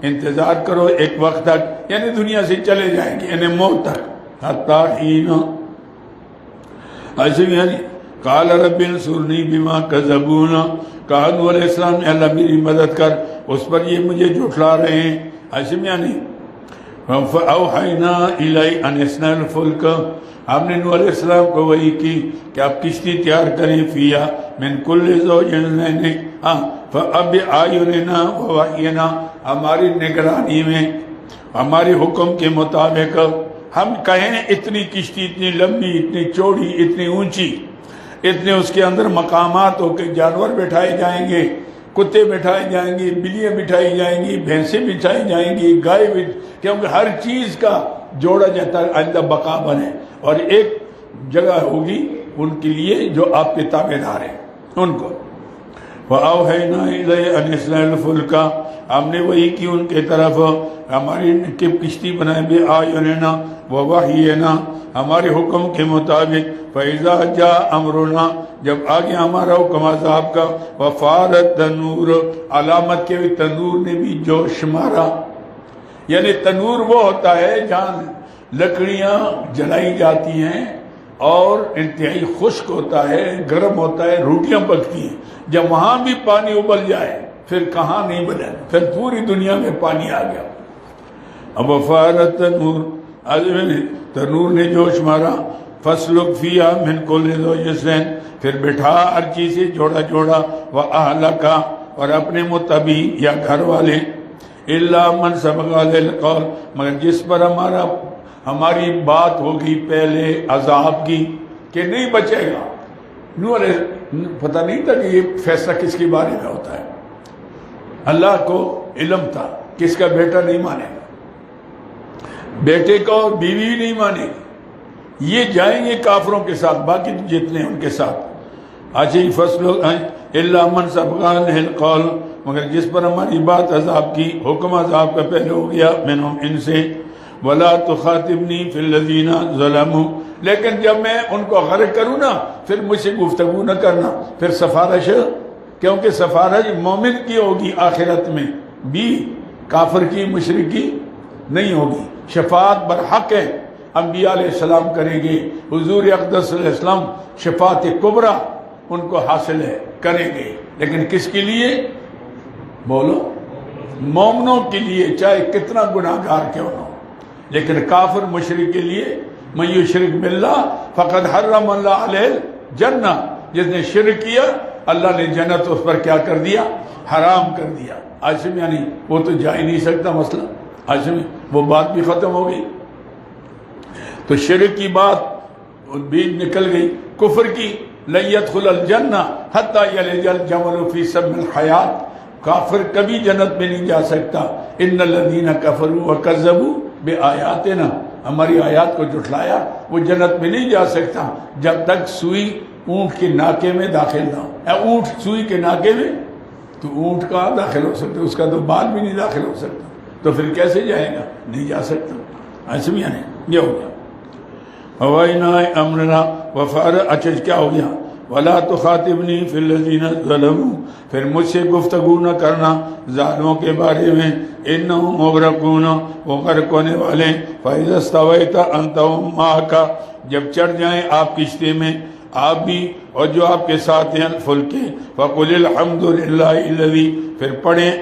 انتظار کرو ایک وقت تک، یعنی دنیا سے چلے جائیں گے، یعنی موت تک، حَتَّىٰ حِينٍ، ایسے یعنی قال رب انصرنی بما کذبون، کہا نوح علیہ السلام نے اللہ میری مدد کر اس پر یہ مجھے جھٹلا رہے ہیں، ایسے یعنی فاوحینا الی ان اصنع الفلک، ہم نے نوح علیہ السلام کو وحی کی کہ آپ کشتی تیار کریں، فیہا من کل زوجین، فاب اعیننا ووحینا، ہماری نگرانی میں ہمارے حکم کے مطابق ہم کہیں اتنی کشتی اتنی لمبی، اتنی چوڑی، اتنی اونچی، اتنے اس کے اندر مقامات ہو کہ جانور بٹھائے جائیں گے، کتے بٹھائے جائیں گے، بلیاں بٹھائی جائیں گی، بھینسیں بٹھائی جائیں گی، گائے بھی، کیونکہ ہر چیز کا جوڑا جاتا ہے آئندہ بقا بنے، اور ایک جگہ ہوگی ان کے لیے جو آپ کے تابعدار ہیں ان کو۔ فَأَوْحَيْنَا إِلَيْهِ أَنِ اصْنَعِ الْفُلْكَ، ہم نے وہی کی ان کے طرف ہماری کشتی بنائے، بِأَعْيُنِنَا وَوَحْيِنَا، ہمارے حکم کے مطابق، فَإِذَا جَاءَ أَمْرُنَا، جب آگے ہمارا حکم عذاب کا، وَفَارَ التَّنُّورُ، علامت کے تنور نے بھی جوش مارا، یعنی تنور وہ ہوتا ہے جہاں لکڑیاں جلائی جاتی ہیں اور انتہائی خشک ہوتا ہے، گرم ہوتا ہے، روٹیاں پکتی ہیں، جب وہاں بھی پانی ابل جائے پھر کہاں نہیں بنے، پھر پوری دنیا میں پانی آ گیا۔ اب وفارت تنور نے جوش مارا، فَاسْلُكْ فِيهَا مِنْ كُلِّ زَوْجَيْنِ، پھر بٹھا ہر چیز سے جوڑا جوڑا، وَأَهْلَكَ، اور اپنے متبی یا گھر والے، إِلَّا مَنْ سَبَقَ عَلَيْهِ الْقَوْلُ، مگر جس پر ہماری بات ہوگی پہلے عذاب کی کہ نہیں بچے گا۔ نوح علیہ پتہ نہیں تھا کہ یہ فیصلہ کس کے بارے میں ہوتا ہے، اللہ کو علم تھا کس کا بیٹا نہیں مانے گا، بیٹے کو اور بیوی نہیں مانے گی، یہ جائیں گے کافروں کے ساتھ، باقی جتنے ان کے ساتھ۔ اچھی فصل الا من سبق علیہ القول، مگر جس پر ہماری بات عذاب کی، حکم عذاب کا پہلے ہو گیا، منہم ان سے، ولا تخاطبنی فی الذین ظلموا، لیکن جب میں ان کو غرق کروں نا پھر مجھ سے گفتگو نہ کرنا، پھر سفارش، کیونکہ سفارش مومن کی ہوگی آخرت میں بھی، کافر کی مشرک کی نہیں ہوگی۔ شفاعت برحق ہے، انبیاء علیہ السلام کریں گے، حضور اقدس علیہ السلام شفاعت کبریٰ ان کو حاصل ہے، کریں گے، لیکن کس کے لیے بولو؟ مومنوں کے لیے، چاہے کتنا گناہگار کیوں نہ ہو، لیکن کافر مشرک کے لیے، من یشرک باللہ فقد حرم اللہ علیہ الجنہ، جس نے شرک کیا اللہ نے جنت اس پر کیا کر دیا؟ حرام کر دیا۔ آج میں یعنی وہ تو جا ہی نہیں سکتا مسئلہ، آج میں وہ بات بھی ختم ہو گئی، تو شرک کی بات بھی نکل گئی، کفر کی لن يدخل الجنہ حتی یلج الجمل فی سم الحیات، کافر کبھی جنت میں نہیں جا سکتا۔ ان الذین کفروا وکذبوا بآیاتنا، ہماری آیات کو جھٹلایا، وہ جنت میں نہیں جا سکتا جب تک سوئی اونٹ کے ناکے میں داخل نہ ہو۔ اونٹ سوئی کے ناکے میں، تو اونٹ کہاں داخل ہو سکتا، اس کا تو بال بھی نہیں داخل ہو سکتا، تو پھر کیسے جائے گا؟ نہیں جا سکتا۔ ایسے بھی نہیں، یہ ہو گیا ہوائنا امرنا وفار، اچھا کیا ہو گیا؟ ولا تخاطبنی فی الذین ظلموا، پھر مجھ سے گفتگو نہ کرنا ظالموں کے بارے میں، انہم مغرقون، وہ غرق ہونے والے، فاذا استویت انت ومن معک، جب چڑھ جائیں آپ کشتی میں، آپ بھی اور جو آپ کے ساتھ ہیں الفلک فقل الحمد للہ الذی، پھر پڑھیں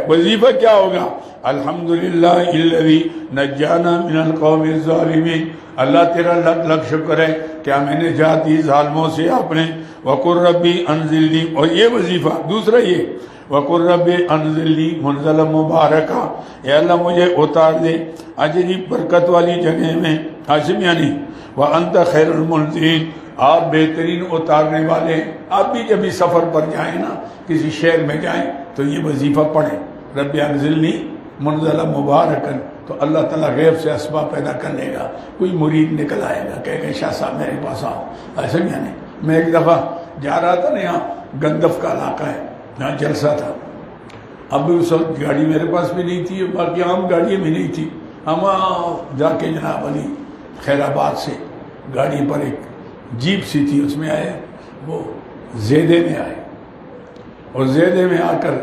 وظیفہ کیا ہوگا، الحمد للہ الذی نجانا من القوم الظالمین، اللہ تیرا لکھ لکھ شکر ہے کہ ہمیں نجات دی ظالموں سے آپ نے، وقل ربی انزلنی، اور یہ وظیفہ دوسرا یہ وقل ربی انزلنی منزلا مبارکہ، اے اللہ مجھے اتار دے اجری برکت والی جگہ میں، حاشم یعنی وانت خیر المنزلین، آپ بہترین اتارنے والے۔ آپ بھی جب اس سفر پر جائیں نا، کسی شہر میں جائیں تو یہ وظیفہ پڑھیں، رب انزلنی منزلا مبارکن، تو اللہ تعالیٰ غیب سے اسباب پیدا کر لے گا، کوئی مرید نکل آئے گا کہے کہ شاہ صاحب میرے پاس آؤ، ایسا یعنی میں ایک دفعہ جا رہا تھا نا، یہاں گندف کا علاقہ ہے، یہاں جلسہ تھا، اب اس وقت گاڑی میرے پاس بھی نہیں تھی، باقی عام گاڑیاں بھی نہیں تھی، ہم جا کے جناب علی خیر آباد سے گاڑی پر ایک جیپ سی تھی، اس میں آئے، وہ زیدے میں آئے، اور زیدے میں آ کر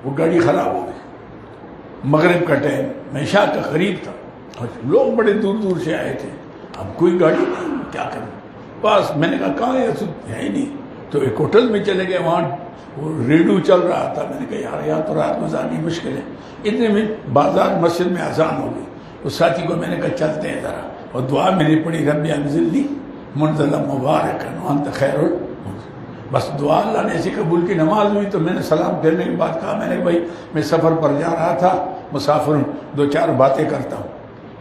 وہ گاڑی خراب ہو گئی، مغرب کا ٹائم، میں عشاء کا قریب تھا، اور لوگ بڑے دور دور سے آئے تھے، اب کوئی گاڑی نہیں، کیا کریں، بس میں نے کہا کہاں ہے ہی نہیں، تو ایک ہوٹل میں چلے گئے، وہاں وہ ریڈیو چل رہا تھا، میں نے کہا یار یہاں تو رات گزارنی مشکل ہے، اتنے میں بازار مسجد میں اذان ہو گئی، اس ساتھی کو میں نے کہا چلتے ہیں ذرا، اور دعا میں نے پڑھی رب انزلنی منزلا مبارکن وانت خیر المنزلین، بس دعا اللہ نے ایسی قبول کی، نماز ہوئی تو میں نے سلام پھیرنے کے بعد کہا، میں نے بھائی میں سفر پر جا رہا تھا، مسافر ہوں، دو چار باتیں کرتا ہوں،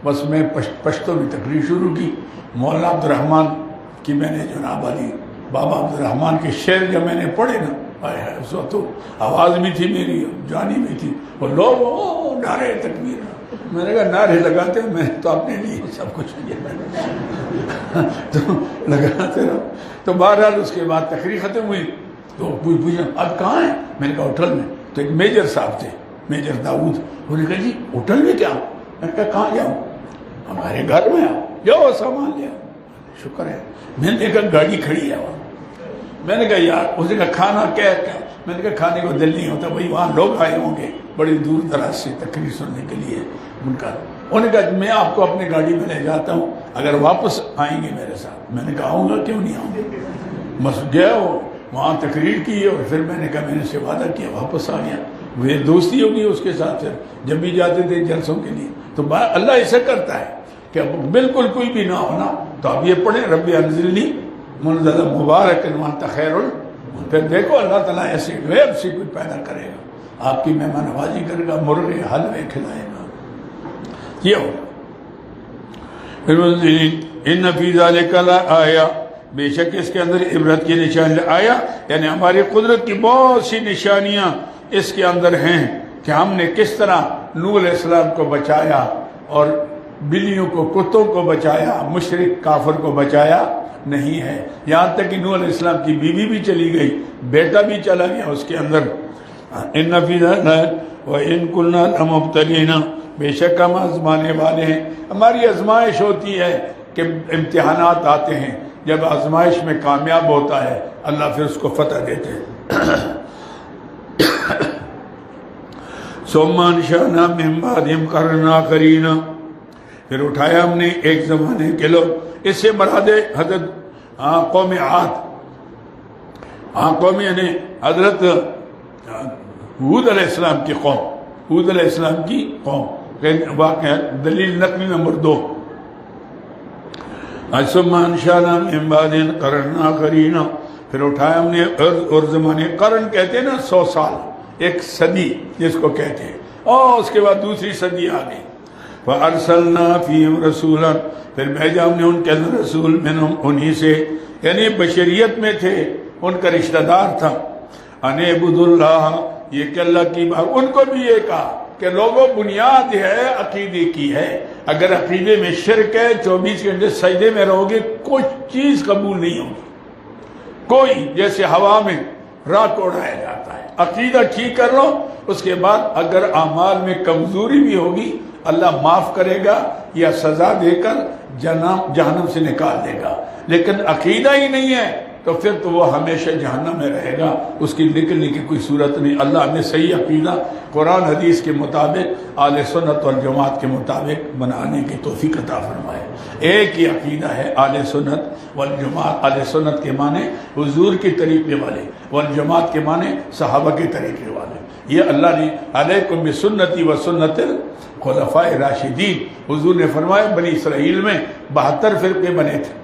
بس میں پشتو میں تقریر شروع کی، مولانا عبدالرحمن کی میں نے جناب علی بابا عبدالرحمن کے شعر جب میں نے پڑھے نا، اس وقت تو آواز بھی تھی میری، جانی بھی تھی، اور لوگ نعرے تکبیر، میں نے کہا نعرے لگاتے ہیں، میں تو اپنے لیے سب کچھ تو لگاتے رہا، تو بہرحال اس کے بعد تقریر ختم ہوئی، تو پوچھا اب کہاں ہیں، میں نے کہا ہوٹل میں، تو ایک میجر صاحب تھے، میجر داؤد، انہوں نے کہا جی ہوٹل میں کیا، میں نے کہا کہاں جاؤں، ہمارے گھر میں آؤ، جاؤ سامان لے آؤ، شکر ہے، میں نے دیکھا گاڑی کھڑی ہے وہاں، میں نے کہا یار، اس نے کہا کھانا کیا، میں نے کہا کھانے کو دل نہیں ہوتا، بھائی وہاں لوگ آئے ہوں گے بڑی دور دراز سے تقریر سننے کے لیے، ان کا انہوں نے کہا میں آپ کو اپنی گاڑی میں لے جاتا ہوں، اگر واپس آئیں گے میرے ساتھ، میں نے کہا آؤں گا، کیوں نہیں آؤں گے، بس گیا وہاں تقریر کی، اور پھر میں نے کہا میں نے سے وعدہ کیا، واپس آ گیا، وہ دوستی ہوگی اس کے ساتھ، پھر جب بھی جاتے تھے جلسوں کے لیے، تو اللہ ایسا کرتا ہے کہ بالکل کوئی بھی نہ ہونا، تو آپ یہ پڑھیں رب انزلنی منزلا مبارکن وانت خیر المنزلین، پھر دیکھو اللہ تعالیٰ ایسے غیب سے کچھ پیدا کرے گا، آپ کی مہمان نوازی کرے گا، مرغے حلوے کھلائے گا، یہ ہوگا۔ ان فی ذلک لآیہ، بے شک اس کے اندر عبرت کی نشانی، آیا یعنی ہماری قدرت کی بہت سی نشانیاں اس کے اندر ہیں کہ ہم نے کس طرح نوح علیہ السلام کو بچایا، اور بلیوں کو، کتوں کو بچایا، مشرک کافر کو بچایا نہیں ہے، یہاں تک کہ نوح علیہ السلام کی بیوی بھی چلی گئی، بیٹا بھی چلا گیا اس کے اندر۔ ان فی ذلک وان کنا لمبتلین، بے شک ہم آزمانے والے ہیں، ہماری آزمائش ہوتی ہے کہ امتحانات آتے ہیں، جب آزمائش میں کامیاب ہوتا ہے اللہ پھر اس کو فتح دیتے ہیں۔ ثم انشأنا من بعدهم قرنا آخرین، پھر اٹھایا ہم نے ایک زمانے کے لوگ، اس سے مراد حضرت قوم عاد، قوم یعنی حضرت ہود علیہ السلام کی قوم، ہود علیہ السلام کی قوم، واقعہ دلیل نقلی نمبر 2۔ ثم انشأنا من بعدهم قرنا آخرین، پھر اٹھایا ہم نے اور زمانے، قرن کہتے ہیں نا 100 سال، ایک صدی جس کو کہتے ہیں، اور اس کے بعد دوسری صدی آ گئی۔ فَأَرْسَلْنَا فِيهِمْ رَسُولًا، پھر بھیجا ہم نے ان کے اندر رسول، منہم انہی سے، یعنی بشریت میں تھے، ان کا رشتہ دار تھا، اَنِ اعْبُدُوا اللَّهَ، یہ کہ اللہ کی بات، ان کو بھی یہ کہا کہ لوگوں بنیاد ہے عقیدے کی ہے، اگر عقیدے میں شرک ہے 24 گھنٹے سجدے میں رہو گے کوئی چیز قبول نہیں ہوگی، کوئی، جیسے ہوا میں راک اڑایا جاتا ہے، عقیدہ ٹھیک کر لو، اس کے بعد اگر اعمال میں کمزوری بھی ہوگی اللہ معاف کرے گا یا سزا دے کر جہنم سے نکال دے گا، لیکن عقیدہ ہی نہیں ہے تو پھر تو وہ ہمیشہ جہنم میں رہے گا، اس کی نکلنے کی کوئی صورت نہیں۔ اللہ ہمیں صحیح عقیدہ قرآن حدیث کے مطابق، اہل سنت والجماعت کے مطابق بنانے کی توفیق عطا فرمائے۔ ایک ہی عقیدہ ہے اہل سنت والجماعت۔ اہل سنت کے معنی حضور کے طریقے والے، والجماعت کے معنی صحابہ کے طریقے والے۔ یہ اللہ نے علیکم بسنتی و سنت الخلفاء راشدین، حضور نے فرمایا بنی اسرائیل میں 72 فرقے بنے تھے،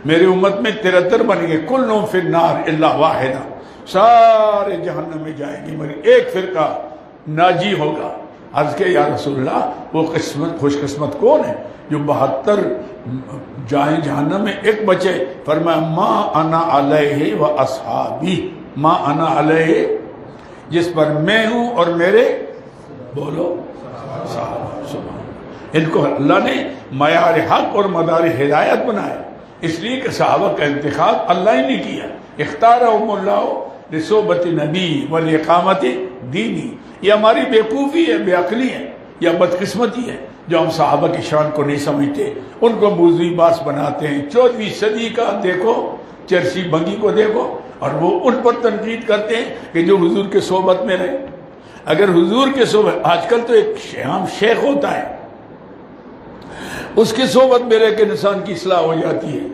میری امت میں 73 بن گئے، کلهم فی النار الا واحدہ، سارے جہنم میں جائیں گے مگر ایک فرقہ ناجی ہوگا۔ عرض کہ یا رسول اللہ وہ خوش قسمت کون ہے جو 72 جائیں جہنم میں ایک بچے؟ فرمایا ما انا علیہ و اصحابی، ما انا علیہ جس پر میں ہوں اور میرے بولو صحابہ۔ سبحان، ان کو اللہ نے معیار حق اور مدار ہدایت بنایا، اس لیے کہ صحابہ کا انتخاب اللہ ہی نے کیا۔ اختارہم اللہ لصحبۃ نبی ولاقامت دینی۔ یہ ہماری بیوقوفی ہے، بے عقلی ہے یا بدقسمتی ہے جو ہم صحابہ کی شان کو نہیں سمجھتے، ان کو موضوعی باس بناتے ہیں۔ 14ویں صدی کا دیکھو چرسی بنگی کو دیکھو، اور وہ ان پر تنقید کرتے ہیں کہ جو حضور کے صحبت میں رہے۔ اگر حضور کے صحبت، آج کل تو ایک عام شیخ ہوتا ہے، اس کی صحبت میں رہ کے انسان کی اصلاح ہو جاتی ہے،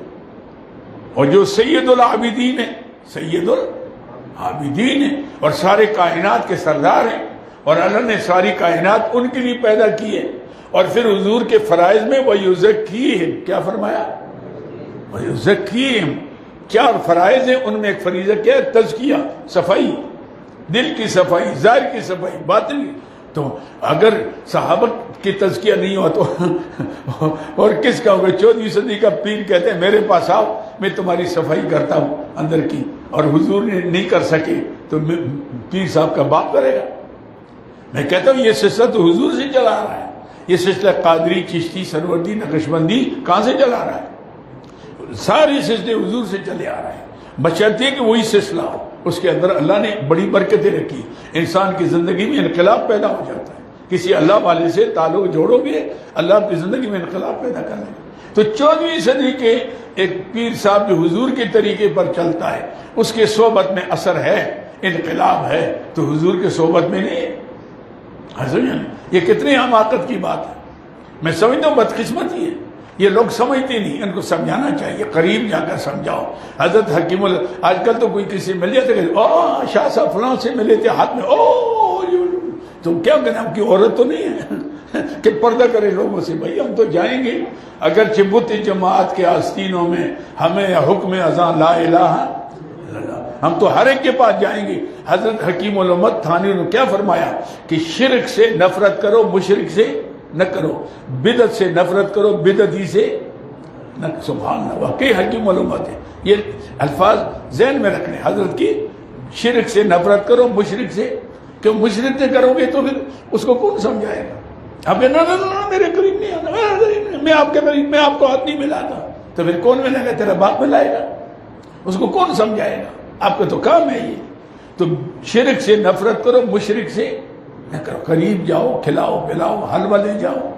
اور جو سید العابدین ہے، سید العابدین ہے اور سارے کائنات کے سردار ہیں، اور اللہ نے ساری کائنات ان کے لیے پیدا کی ہے، اور پھر حضور کے فرائض میں وَيُزَكِّيهِمْ، کیا فرمایا؟ وَيُزَكِّيهِمْ، کیا فرائض ہیں ان میں ایک فریضہ کیا ہے؟ تزکیہ، صفائی، دل کی صفائی، ظاہر کی صفائی، باطن کی۔ تو اگر صحابہ کی تزکیہ نہیں ہوا تو اور کس کا ہوگا؟ 14ویں صدی کا پیر کہتے ہیں میرے پاس آؤ میں تمہاری صفائی کرتا ہوں اندر کی، اور حضور نے نہیں کر سکے تو پیر صاحب کا باپ کرے گا؟ میں کہتا ہوں یہ سلسلہ تو حضور سے چلا آ رہا ہے، یہ سلسلہ قادری، چشتی، سروردی، نقشبندی کہاں سے چلا آ رہا ہے؟ سارے سلسلے حضور سے چلے آ رہے ہیں، بشرطیے کہ وہی سلسلہ ہو، اس کے اندر اللہ نے بڑی برکتیں رکھی، انسان کی زندگی میں انقلاب پیدا ہو جاتا ہے۔ کسی اللہ والے سے تعلق جوڑو گے، اللہ آپ کی زندگی میں انقلاب پیدا کر لیں گے۔ تو 14ویں صدی کے ایک پیر صاحب جو حضور کے طریقے پر چلتا ہے، اس کے صحبت میں اثر ہے، انقلاب ہے، تو حضور کے صحبت میں نہیں ہے۔ یہ کتنی حماقت کی بات ہے، میں سمجھتا ہوں بدقسمتی ہے، یہ لوگ سمجھتے نہیں، ان کو سمجھانا چاہیے، قریب جا کر سمجھاؤ۔ حضرت حکیم اللہ، آج کل تو کوئی کسی مل جاتے کہ شاہ صاحب فلاں سے ملے تھے ہاتھ میں، تم کیا کہنا، آپ کی عورت تو نہیں ہے کہ پردہ کرے لوگوں سے؟ بھائی ہم تو جائیں گے، اگرچہ بت جماعت کے آستینوں میں ہمیں حکم اذان لا الہ الا اللہ، ہم تو ہر ایک کے پاس جائیں گے۔ حضرت حکیم الامت تھانوی نے کیا فرمایا کہ شرک سے نفرت کرو، مشرک سے نہ کرو، بدعت سے نفرت کرو، بدعتی سے نہ۔ سبحان اللہ، واقعی حکیم الامت ہے، یہ الفاظ ذہن میں رکھنے حضرت کی۔ شرک سے نفرت کرو، مشرک سے، کہ مشرک سے کرو گے تو پھر اس کو کون سمجھائے گا؟ اب میرے قریب نہیں آنا، میں آپ کے قریب، میں آپ کو ہاتھ نہیں ملاتا، تو پھر کون ملائے گا؟ تیرا باپ ملائے گا، اس کو کون سمجھائے گا؟ آپ کا تو کام ہے یہ۔ تو شرک سے نفرت کرو، مشرک سے نہ کرو، قریب جاؤ، کھلاؤ پلاؤ، حلوہ لے جاؤ۔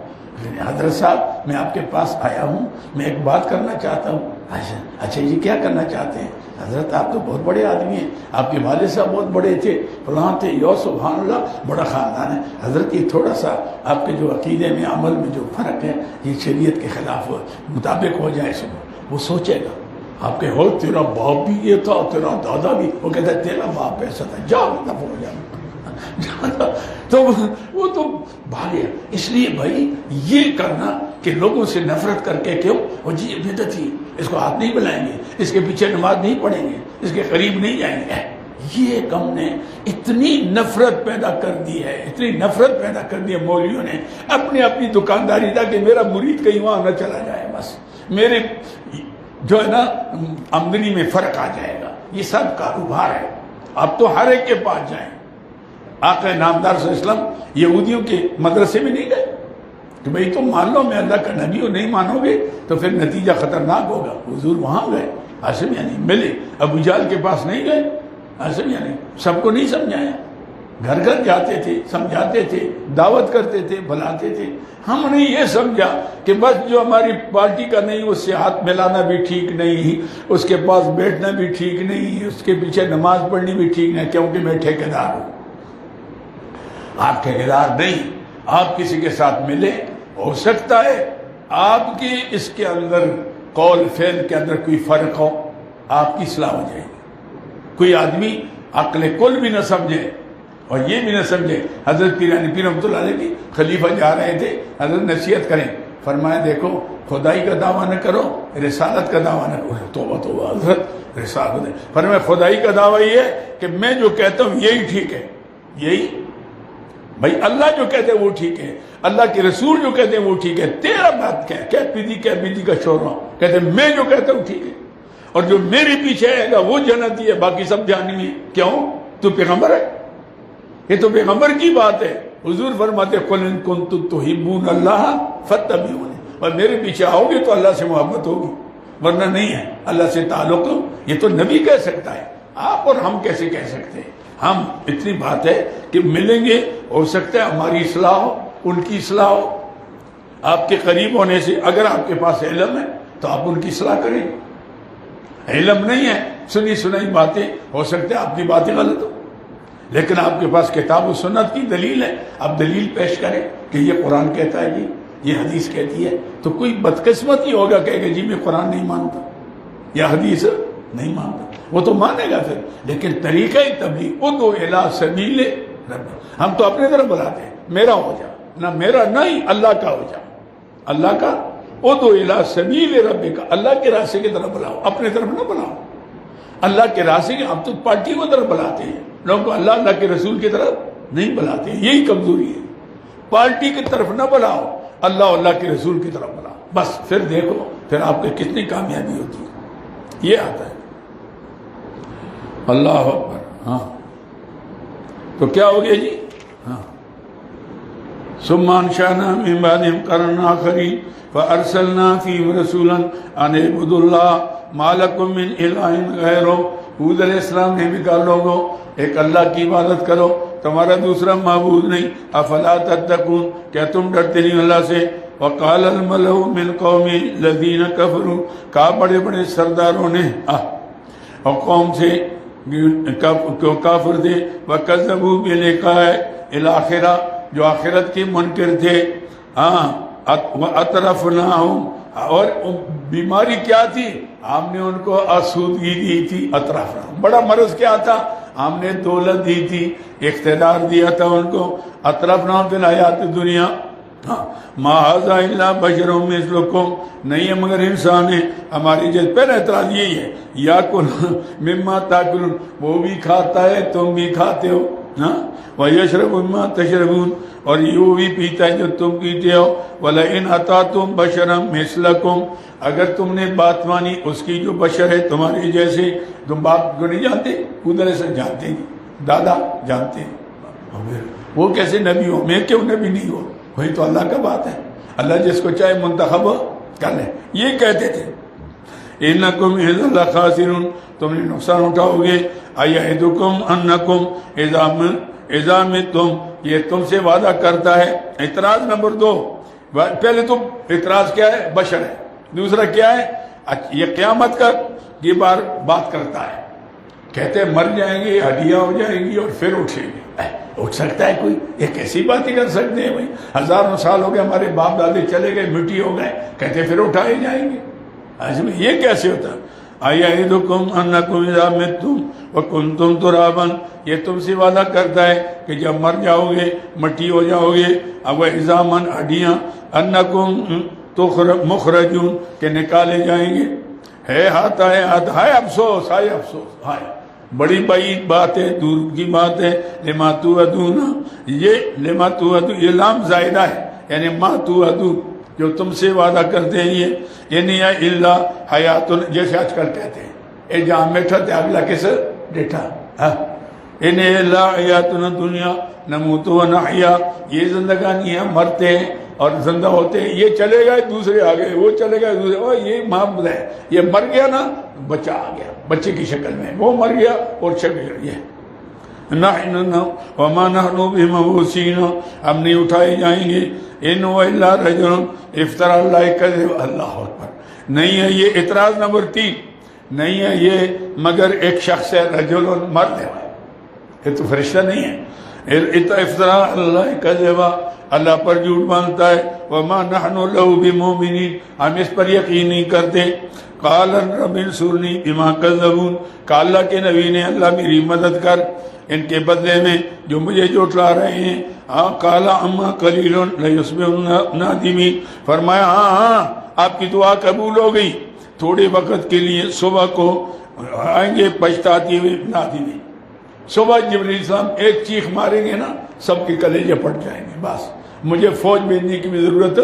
حضرت صاحب میں آپ کے پاس آیا ہوں، میں ایک بات کرنا چاہتا ہوں۔ اچھا جی کیا کرنا چاہتے ہیں؟ حضرت آپ تو بہت بڑے آدمی ہیں، آپ کے والد صاحب بہت بڑے تھے، فلاں تھے، یو سبحان اللہ، بڑا خاندان ہے۔ حضرت یہ تھوڑا سا آپ کے جو عقیدے میں، عمل میں جو فرق ہے، یہ شریعت کے خلاف مطابق ہو جائے، وہ سوچے گا۔ آپ کے ہو تیرا باپ بھی یہ تھا، تیرا دادا بھی، وہ کہتا ہے تیرا باپ ایسا تھا، جاؤ دفع ہو جاؤ۔ تو وہ تو بھاگے۔ اس لیے بھائی یہ کرنا کہ لوگوں سے نفرت کر کے کیوں، وہ جی یہ بدعت ہی، اس کو ہاتھ نہیں ملائیں گے، اس کے پیچھے نماز نہیں پڑھیں گے، اس کے قریب نہیں جائیں گے، یہ کم نے اتنی نفرت پیدا کر دی ہے، اتنی نفرت پیدا کر دی ہے مولویوں نے اپنی دکانداری تھا کہ میرا مرید کہیں وہاں نہ چلا جائے، بس میرے جو ہے نا آمدنی میں فرق آ جائے گا۔ یہ سب کاروبار ہے، اب تو ہر ایک کے پاس جائیں۔ آقا نامدار صلی اللہ علیہ وسلم یہودیوں کے مدرسے میں نہیں گئے کہ بھئی تم مان لو میں اللہ کا نبی ہوں، نہیں مانو گے تو پھر نتیجہ خطرناک ہوگا۔ حضور وہاں گئے، عاصم یعنی ملے، ابو جہل کے پاس نہیں گئے، عاصم یعنی سب کو نہیں سمجھایا، گھر گھر جاتے تھے، سمجھاتے تھے، دعوت کرتے تھے، بلاتے تھے۔ ہم نے یہ سمجھا کہ بس جو ہماری پارٹی کا نہیں اس سے ہاتھ ملانا بھی ٹھیک نہیں، اس کے پاس بیٹھنا بھی ٹھیک نہیں، اس کے پیچھے نماز پڑھنی بھی ٹھیک نہیں، کیونکہ میں ٹھیکیدار ہوں۔ آپ ٹھیکیدار نہیں، آپ کسی کے ساتھ ملے، ہو سکتا ہے آپ کی اس کے اندر قول فعل کے اندر کوئی فرق ہو، آپ کی اصلاح ہو جائے گی۔ کوئی آدمی عقل کل بھی نہ سمجھے اور یہ بھی نہ سمجھے۔ حضرت پیرانی پیر رحمۃ اللہ علیہ کی خلیفہ جا رہے تھے، حضرت نصیحت کریں، فرمایا دیکھو خدائی کا دعویٰ نہ کرو، رسالت کا دعویٰ نہ کرو۔ توبہ توبہ حضرت، رسالت فرمایا خدائی کا دعویٰ یہ ہے کہ میں جو کہتا ہوں یہی ٹھیک ہے، یہی بھائی اللہ جو کہتے ہیں وہ ٹھیک ہے، اللہ کے رسول جو کہتے ہیں وہ ٹھیک ہے، تیرا بات کیا پیدی کا شور ہو، کہتے ہیں میں جو کہتا ہوں ٹھیک ہے، اور جو میرے پیچھے آئے گا وہ جنتی ہے، باقی سب جہنمی ہے۔ کیوں؟ تو پیغمبر ہے، یہ تو پیغمبر کی بات ہے۔ حضور فرماتے قل ان کنتم تحبون اللہ فاتبعونی، اور میرے پیچھے آؤ گے تو اللہ سے محبت ہوگی، ورنہ نہیں ہے۔ اللہ سے تعلق یہ تو نبی کہہ سکتا ہے، آپ اور ہم کیسے کہہ سکتے ہیں؟ ہم اتنی بات ہے کہ ملیں گے، ہو سکتا ہے ہماری اصلاح ہو، ان کی اصلاح ہو۔ آپ کے قریب ہونے سے اگر آپ کے پاس علم ہے تو آپ ان کی اصلاح کریں، علم نہیں ہے، سنی سنائی باتیں، ہو سکتا ہے آپ کی باتیں غلط ہو، لیکن آپ کے پاس کتاب و سنت کی دلیل ہے، آپ دلیل پیش کریں کہ یہ قرآن کہتا ہے جی، یہ حدیث کہتی ہے۔ تو کوئی بدقسمت ہی ہوگا کہے گا جی میں قرآن نہیں مانتا یا حدیث نہیں مانتا، وہ تو مانے گا پھر، لیکن طریقہ تبلیغ ادعو الی سبیل ربک، ہم تو اپنے طرف بلاتے ہیں، میرا ہو جا، نہ میرا نہیں، اللہ کا ہو جا، اللہ کا ادعو الی سبیل ربک، اللہ کے راستے کی طرف بلاؤ، اپنے طرف نہ بلاؤ۔ اللہ کے راستے کے، ہم تو پارٹی کو طرف بلاتے ہیں، لوگوں کو اللہ کے رسول کی طرف نہیں بلاتے ہیں، یہی کمزوری ہے۔ پارٹی کی طرف نہ بلاؤ، اللہ کے رسول کی طرف بلاؤ، بس پھر دیکھو پھر آپ کی کتنی کامیابی ہوتی ہے۔ یہ آتا ہے۔ اللہ اکبر۔ ہاں تو کیا ہو گیا جی؟ ہاں ثم انشأنا من بعدهم قرنا آخرین فارسلنا فیہم رسولا ان اعبدوا اللہ ما لکم من الہ غیرہ۔ حود علیہ السلام نے بھی کہا لوگوں ایک اللہ کی عبادت کرو، تمہارا دوسرا معبود نہیں، افلا تتقون، کیا تم ڈرتے نہیں اللہ سے؟ وقال الملأ من قوم الذین کفروا، کہا بڑے بڑے سرداروں نے اور قوم سے کافر تھے، وَكَذَّبُوا بِلِقَاءِ الْآخِرَةِ، جو آخرت کے منکر تھے، وَأَطْرَفْنَاهُمْ، اور بیماری کیا تھی؟ ہم نے ان کو آسودگی دی تھی۔ اطرافنا، بڑا مرض کیا تھا؟ ہم نے دولت دی تھی، اقتدار دیا تھا ان کو۔ اطرافنا فی الحیات دنیا، ما ھذا الا بشر مثلکم، نہیں ہے مگر انسان ہے ہماری جیسے۔ پہلا اعتراض یہی ہے، یاکل مما تاکلون، وہ بھی کھاتا ہے تم بھی کھاتے ہو، ویشرب مما تشربون، اور یہ بھی پیتا ہے جو تم پیتے ہو۔ ولئن اطعتم بشرا مثلکم، اگر تم نے بات مانی اس کی جو بشر ہے تمہارے جیسے۔ تم باپ کو نہیں جانتے؟ ادھر سے جانتے ہیں، دادا جانتے ہیں، وہ کیسے نبی ہو؟ میں کیوں نبی نہیں ہو؟ وہی تو اللہ کا بات ہے، اللہ جس کو چاہے منتخب کر لے۔ یہ کہتے تھے انکم اذا لخاسرون، تم نے نقصان اٹھاؤ گے۔ ایعدکم انکم اذا متم، یہ تم سے وعدہ کرتا ہے۔ اعتراض نمبر 2، پہلے تو اعتراض کیا ہے؟ بشر ہے۔ دوسرا کیا ہے؟ یہ قیامت کا یہ بار بات کرتا ہے، کہتے ہیں مر جائیں گے، ہڈیاں ہو جائیں گی اور پھر اٹھیں گے۔ اٹھ سکتا ہے کوئی؟ یہ کیسی باتیں کر سکتے ہیں بھائی؟ ہزاروں سال ہو گئے، ہمارے باپ دادے چلے گئے، مٹی ہو گئے، کہتے پھر اٹھائے جائیں گے۔ آج میں یہ کیسے ہوتا؟ ایعدکم انکم اذا متم وکنتم ترابا، یہ تم سے وعدہ کرتا ہے کہ جب مر جاؤ گے، مٹی ہو جاؤ گے، اب عظاما، ہڈیاں، انکم مخرجون، کہ نکالے جائیں گے۔ ہے ہائے افسوس، ہائے افسوس، ہائے بڑی بعید بات ہے، دور کی بات ہے۔ لما توعدون، یہ لما توعدون یہ لام زائدہ ہے، یعنی ما توعدون، جو تم سے وعدہ کرتے ہیں یہ نہیں ہے الا حیات، جیسے آج کل کہتے ہیں اے جہاں بیٹھا تے اگلا کس ڈیٹھا، ان الا حیات دنیا نموت و نحیا، یہ زندگانی ہے، مرتے ہیں اور زندہ ہوتے ہیں، یہ چلے گئے دوسرے آ گئے، وہ چلے گئے دوسرے، اور یہ محمد ہے، یہ مر گیا نا بچہ آ گیا بچے کی شکل میں، وہ مر گیا اور شکل یہ وما نحن بمبعوثین، ہم نہیں اٹھائے جائیں گے، ان هو الا رجل افترى على الله الكذب، اللہ اکبر، نہیں ہے یہ اعتراض نمبر 3، نہیں ہے یہ مگر ایک شخص ہے، رجل مرد ہے، یہ تو فرشتہ نہیں ہے، افترى على الله الكذب، اللہ پر جھوٹ باندھتا ہے، وما نحن له بمؤمنین، ہم اس پر یقین نہیں کرتے، قال رب انصرنی بما کذبون، کہا اللہ کے نبی نے اللہ میری مدد کر ان کے بدلے میں جو مجھے جھٹلا رہے ہیں، قال اما قلیل لیصبحن نادمین، فرمایا ہاں آپ کی دعا قبول ہو گئی، تھوڑے وقت کے لیے صبح کو آئیں گے پچھتاتی ہوئے نادمین، صبح جبریل السلام ایک چیخ ماریں گے نا سب کے کلیجے پھٹ جائیں گے، بس مجھے فوج بھیجنے کی بھی ضرورت،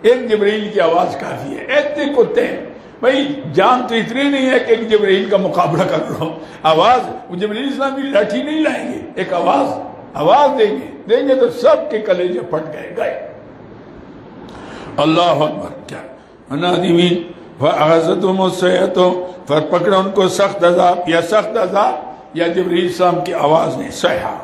ایک جبریل کی آواز کافی ہے، اتنے کتے ہیں بھائی، جان تو اتنی نہیں ہے کہ ایک جبریل کا مقابلہ کر لو، آواز، وہ جبریل السلام بھی لاٹھی نہیں لائیں گے، ایک آواز دیں گے تو سب کے کلیجے پھٹ گئے، اللہ اکبر، کیا نادمین، فأخذتهم الصیحۃ، پھر پکڑا ان کو سخت عذاب، یا جبریل السلام کی آواز نے، صیحہ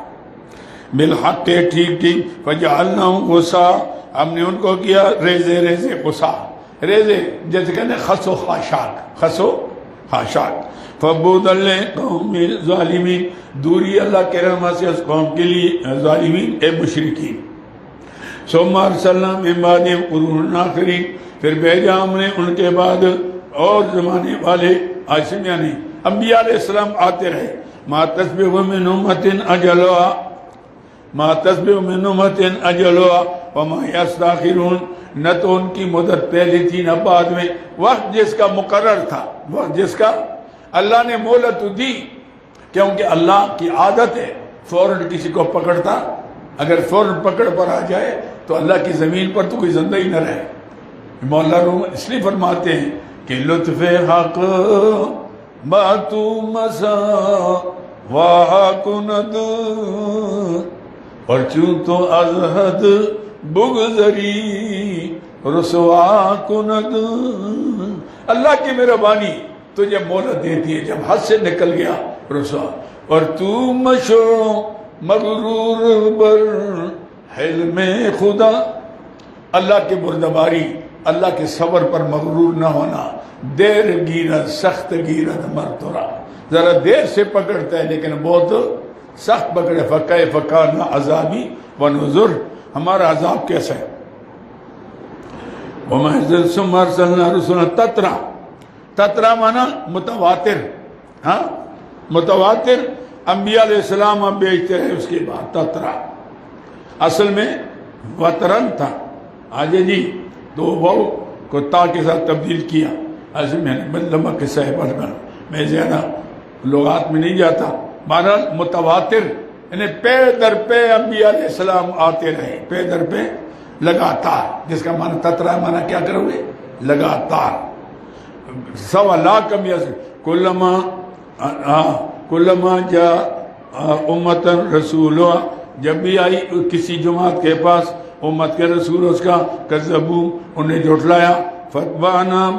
بالحق، ٹھیک، فجعلناہم غثاء، ہم نے ان کو کیا ریزے غثاء، ریزے جیسے کہتے ہیں خس و خاشاک، فبعدا للقوم الظالمین، دوری اللہ کے رحمت سے اس قوم کے لیے ظالمین اے مشرکین، ثم ارسلنا من بعدہم قرونا آخرین، پھر بھیجا ہم نے ان کے بعد اور زمانے والے، یعنی انبیاء علیہ السلام آتے رہے، ما تسبق من امۃ اجلها وما یستاخرون، نہ تو ان کی مدت پہلے تھی نہ بعد میں، وقت جس کا مقرر تھا، وقت جس کا اللہ نے مہلت دی، کیونکہ اللہ کی عادت ہے فوراً کسی کو پکڑتا، اگر فوراً پکڑ پر آ جائے تو اللہ کی زمین پر تو کوئی زندہ ہی نہ رہے، مولا روم اس لیے فرماتے ہیں کہ لطف حق باتو مسا واہ کند، اور چون تو از حد بگذری رسوا کند، اللہ کی مہربانی تجھے مہلت دیتی ہے، جب حد سے نکل گیا رسوا، اور تو مشو مغرور بر حلم خدا، اللہ کی بردباری، اللہ کے صبر پر مغرور نہ ہونا، دیر گیرت سخت گیرت مرتورا، ذرا دیر سے پکڑتا ہے لیکن بہت سخت پکڑے، فکیف کان عذابی ونذر، ہمارا عذاب کیسا ہے، ثم ارسلنا رسلا تترا مانا متواتر، ہاں متواتر، انبیاء علیہ السلام اب بیچتے رہے، اس کے بعد تترا اصل میں وترن تھا، آج جی دو واو کو تا کے ساتھ تبدیل کیا، ایسے میں نے لمبا قصہ ہے پڑھ کر، میں زیادہ لغات میں نہیں جاتا، بہرحال متواتر یعنی پے در پے انبیاء علیہ السلام آتے رہے، پے در پے لگاتار، جس کا معنی تترا معنی کیا کرو گے، لگاتار، سوا لاکھ انبیاء سے، کلما جا امتن رسولہ، جب بھی آئی کسی جماعت کے پاس امت کے رسول اس کا، کذبو انہیں جھٹلایا، فتبعنا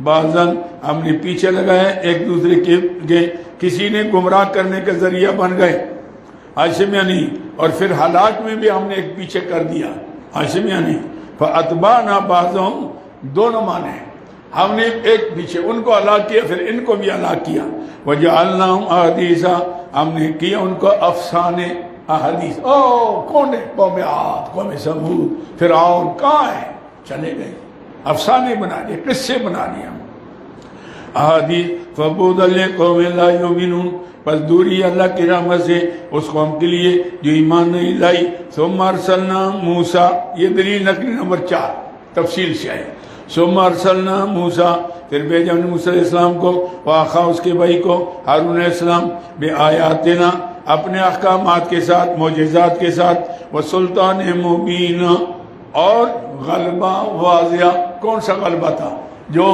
بعضاً ہم نے پیچھے لگائے ایک دوسرے کے، کسی نے گمراہ کرنے کا ذریعہ بن گئے، عاشم یعنی، اور پھر ہلاک میں بھی ہم نے ایک پیچھے کر دیا، عاشم یعنی، فاتبعنا بعضهم، دونوں معنی ہیں، ہم نے ایک پیچھے ان کو ہلاک کیا پھر ان کو بھی ہلاک کیا، وجعلناہم احادیثا، ہم نے کیا ان کو افسانے، احادیث، کون ہے، قوم عاد، قوم ثمود، فرعون کہاں ہے، چلے گئے، افسانے بنا دیے، قصے بنا دیے ہم، احادیث، فبعدا لقوم لا یؤمنون، پس دوری اللہ کی رحمت سے اس قوم کے لیے جو ایمان نہیں لائی، ثم ارسلنا موسیٰ، یہ دلیل نقلی نمبر 4 تفصیل سے آئی، ثم ارسلنا موسیٰ، پھر بھیجا ہم نے موسیٰ علیہ السلام کو، واخا اس کے بھائی کو ہارون علیہ السلام، بآیاتنا، اپنے احکامات کے ساتھ، معجزات کے ساتھ، وسلطان مبین، اور غلبہ واضح، کون سا غلبہ تھا، جو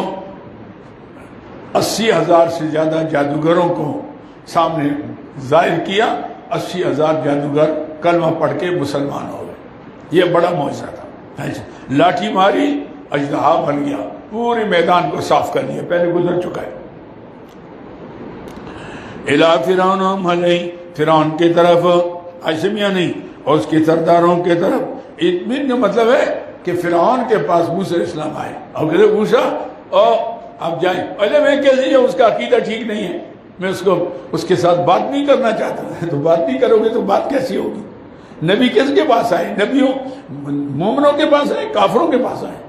80,000 سے زیادہ جادوگروں کو سامنے ظاہر کیا، 80,000 جادوگر کلمہ پڑھ کے مسلمان ہو گئے، یہ بڑا معجزہ تھا، لاٹھی ماری اژدہا بن گیا، پورے میدان کو صاف کر دیا، پہلے گزر چکا ہے، الی فرعون وملئہ، فرعون کی طرف، ہاشمیہ نہیں، اور اس کے سرداروں کی طرف۔ اطمینان کا مطلب ہے کہ فرعون کے پاس موسیٰ علیہ السلام آئے اور کہتے موسیٰ آپ جائیں، پہلے میں کیسے اس کا عقیدہ ٹھیک نہیں ہے، میں اس کے ساتھ بات نہیں کرنا چاہتا، تو بات نہیں کرو گے تو بات کیسی ہوگی؟ نبی کس کے پاس آئے؟ نبیوں مومنوں کے پاس آئے، کافروں کے پاس آئے،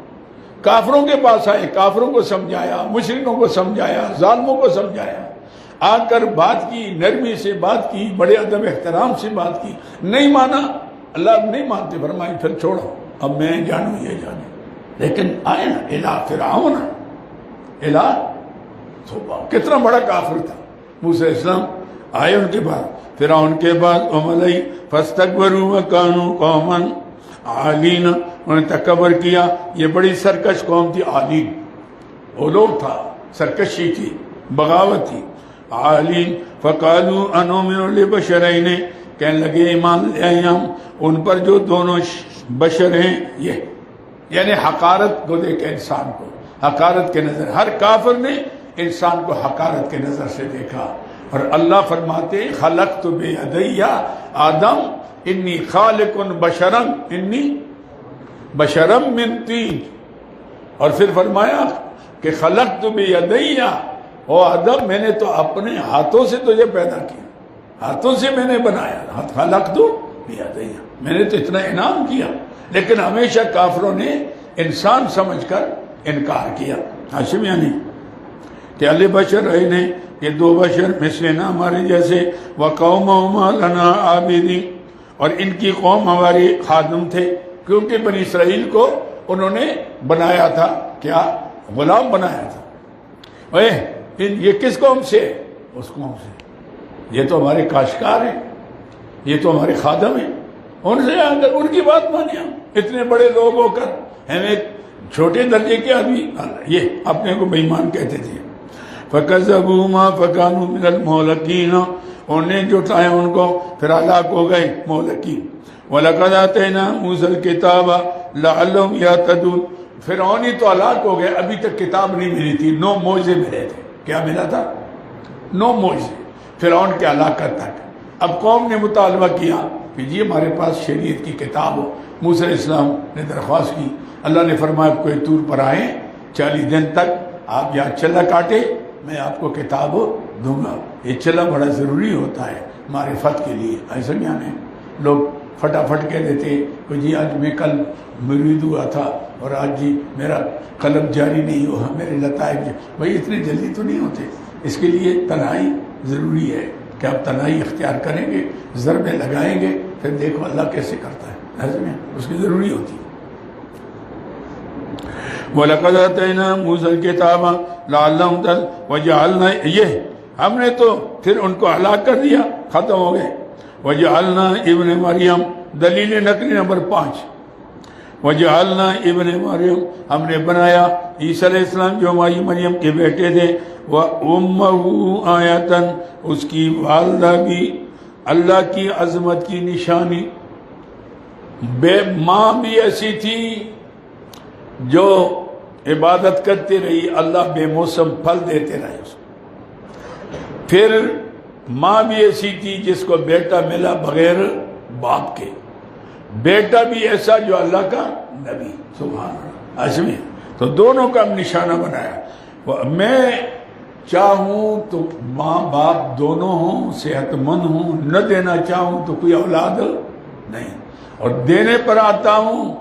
کافروں کے پاس آئے، کافروں کو سمجھایا، مشرکوں کو سمجھایا، ظالموں کو سمجھایا، آ کر بات کی، نرمی سے بات کی، بڑے ادب احترام سے بات کی، نہیں مانا، اللہ نہیں مانتے، فرمائے پھر چھوڑو، اب میں جانوں یہ جانے۔ لیکن آئے نا الہ فرعون، الہ کتنا بڑا کافر تھا موسیٰ علیہ السلام، آئے ان کے پاس، فرعون کے بعد عملی فاستکبروا وکانوا قوما عالین، انہوں نے تکبر کیا، یہ بڑی سرکش قوم تھی، عالین علو تھا، سرکشی تھی، بغاوت تھی، عالین فقالوا انؤمن لبشرین، کہنے لگے ایمان لے آئے ہم ان پر جو دونوں بشر ہیں، یہ یعنی حقارت کو دیکھا انسان کو، حقارت کے نظر، ہر کافر نے انسان کو حقارت کے نظر سے دیکھا، اور اللہ فرماتے خلقت بیدی آدم انی خالق بشرا، انی بشرا من طین، اور پھر فرمایا کہ خلقت بیدی، او آدم میں نے تو اپنے ہاتھوں سے تجھے پیدا کیا، ہاتھوں سے میں نے بنایا، خلقت بیدی، میں نے تو اتنا انعام کیا، لیکن ہمیشہ کافروں نے انسان سمجھ کر انکار کیا۔ ہاشم یعنی کہ علی بشر رہے نے، یہ دو بشر مثلنا ہمارے جیسے، وقومہما لنا عابدین، اور ان کی قوم ہماری خادم تھے، کیونکہ بنی اسرائیل کو انہوں نے بنایا تھا، کیا غلام بنایا تھا۔ یہ کس قوم سے؟ اس قوم سے، یہ تو ہمارے کاشتکار ہیں، یہ تو ہمارے خادم ہیں، ان سے آ کر ان کی بات مانے ہم، اتنے بڑے لوگ ہو کر ہمیں چھوٹے درجے کے آدمی، یہ اپنے کو بے ایمان کہتے تھے۔ فَكَذَّبُوهُمَا فَكَانُوا مِنَ الْمُهْلَكِينَ، انہوں نے جھٹلایا ان کو، پھر ہلاک ہو گئے، مہلکین۔ وَلَقَدْ آتَيْنَا مُوسَى الْكِتَابَ لَعَلَّهُمْ يَهْتَدُونَ، فرعون تو ہلاک ہو گئے، ابھی تک کتاب نہیں ملی تھی، 9 معجزے ملے تھے۔ کیا ملا تھا؟ 9 معجزے فرعون کے ہلاکت تک۔ اب قوم نے مطالبہ کیا کہ جی ہمارے پاس شریعت کی کتاب ہو، موسیٰ علیہ السلام نے درخواست کی، اللہ نے فرمایا کوئی طور پر آئیں، 40 دن تک آپ یہاں چلا کاٹے، میں آپ کو کتاب دوں گا۔ یہ چلا بڑا ضروری ہوتا ہے معرفت کے لیے، ایسا نہیں ہے لوگ فٹافٹ کہہ دیتے کہ جی آج میں کل مرید ہوا تھا اور آج جی میرا قلم جاری نہیں ہوا، میرے لطائف، بھائی اتنی جلدی تو نہیں ہوتے، اس کے لیے تنہائی ضروری ہے کہ آپ تنہائی اختیار کریں گے، ضربیں لگائیں گے، پھر دیکھو اللہ کیسے کرتا ہے، ایسا نہیں، اس کی ضروری ہوتی ہے۔ وَلَقَدْ آتَيْنَا مُوسَى الْكِتَابَ لَعَلَّهُمْ يَهْتَدُونَ، وَجَعَلْنَا، یہ ہم نے تو پھر ان کو ہلاک کر دیا، ختم ہو گئے۔ وَجَعَلْنَا ابن مریم، دلیل نقلی نمبر 5، وَجَعَلْنَا ابن مریم، ہم نے بنایا عیسیٰ علیہ السلام جو ہماری مریم کے بیٹے تھے، وَأُمَّهُ آیَةً، اس کی والدہ بھی اللہ کی عظمت کی نشانی، ماں بھی ایسی تھی جو عبادت کرتی رہی، اللہ بے موسم پھل دیتے رہے اس کو۔ پھر ماں بھی ایسی تھی جس کو بیٹا ملا بغیر باپ کے، بیٹا بھی ایسا جو اللہ کا نبی، سبحان اللہ، عظیم۔ تو دونوں کا ہم نشانہ بنایا۔ میں چاہوں تو ماں باپ دونوں ہوں، صحت مند ہوں، نہ دینا چاہوں تو کوئی اولاد نہیں، اور دینے پر آتا ہوں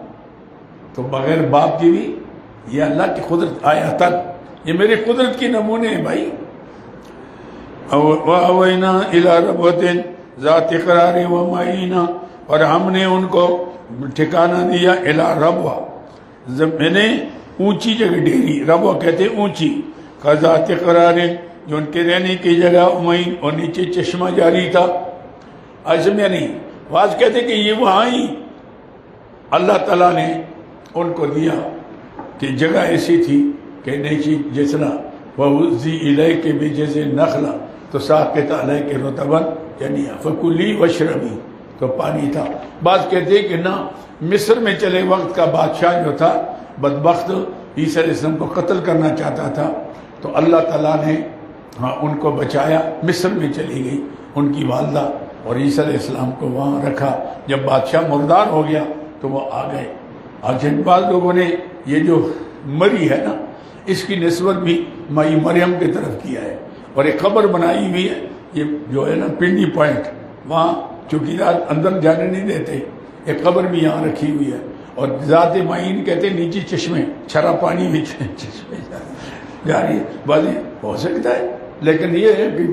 تو بغیر باپ کی بھی، یہ اللہ کی قدرت آیاتن، یہ میری قدرت کی نمونے ہیں بھائی۔ وَأَوَيْنَا إِلَىٰ رَبْوَةٍ ذَاتِ قَرَارٍ وَمَعِينَ، اور ہم نے ان کو ٹھکانہ دیا اِلَىٰ رَبْوَةٍ، میں نے اونچی جگہ، ڈیری ربوہ کہتے ہیں اونچی، ذات قرار، جو ان کے رہنے کی جگہ، امین، اور نیچے چشمہ جاری تھا، عظم یعنی واز کہتے کہ یہ وہاں ہی اللہ تعالیٰ نے ان کو دیا کہ جگہ ایسی تھی کہ نیچی جسنا وَوُزِّ إِلَيْكِ بِجَزِ نَخْلَ، تو ساقط عَلَيْكِ رُطَبًا جَنِيًّا فَكُلِي وَاشْرَبِي، تو پانی تھا۔ بعض کہتے کہ نہ، مصر میں چلے وقت کا بادشاہ جو تھا بدبخت، عیسیٰ علیہ السلام کو قتل کرنا چاہتا تھا، تو اللہ تعالیٰ نے ان کو بچایا، مصر میں چلی گئی ان کی والدہ اور عیسیٰ علیہ السلام کو وہاں رکھا. جب بادشاہ مردار ہو گیا تو وہ آ گئے. آج بعض لوگوں نے یہ جو مری ہے نا اس کی نسبت بھی مائی مریم کی طرف کیا ہے, اور ایک قبر بنائی ہوئی ہے, یہ جو ہے نا پنڈی پوائنٹ, وہاں چوکیدار اندر جانے نہیں دیتے, ایک قبر بھی یہاں رکھی ہوئی ہے. اور ذات معین کہتے ہیں نیچے چشمے, چھرا پانی بھی چشمے جا رہی ہے. بازی ہو سکتا ہے, لیکن یہ ہے کہ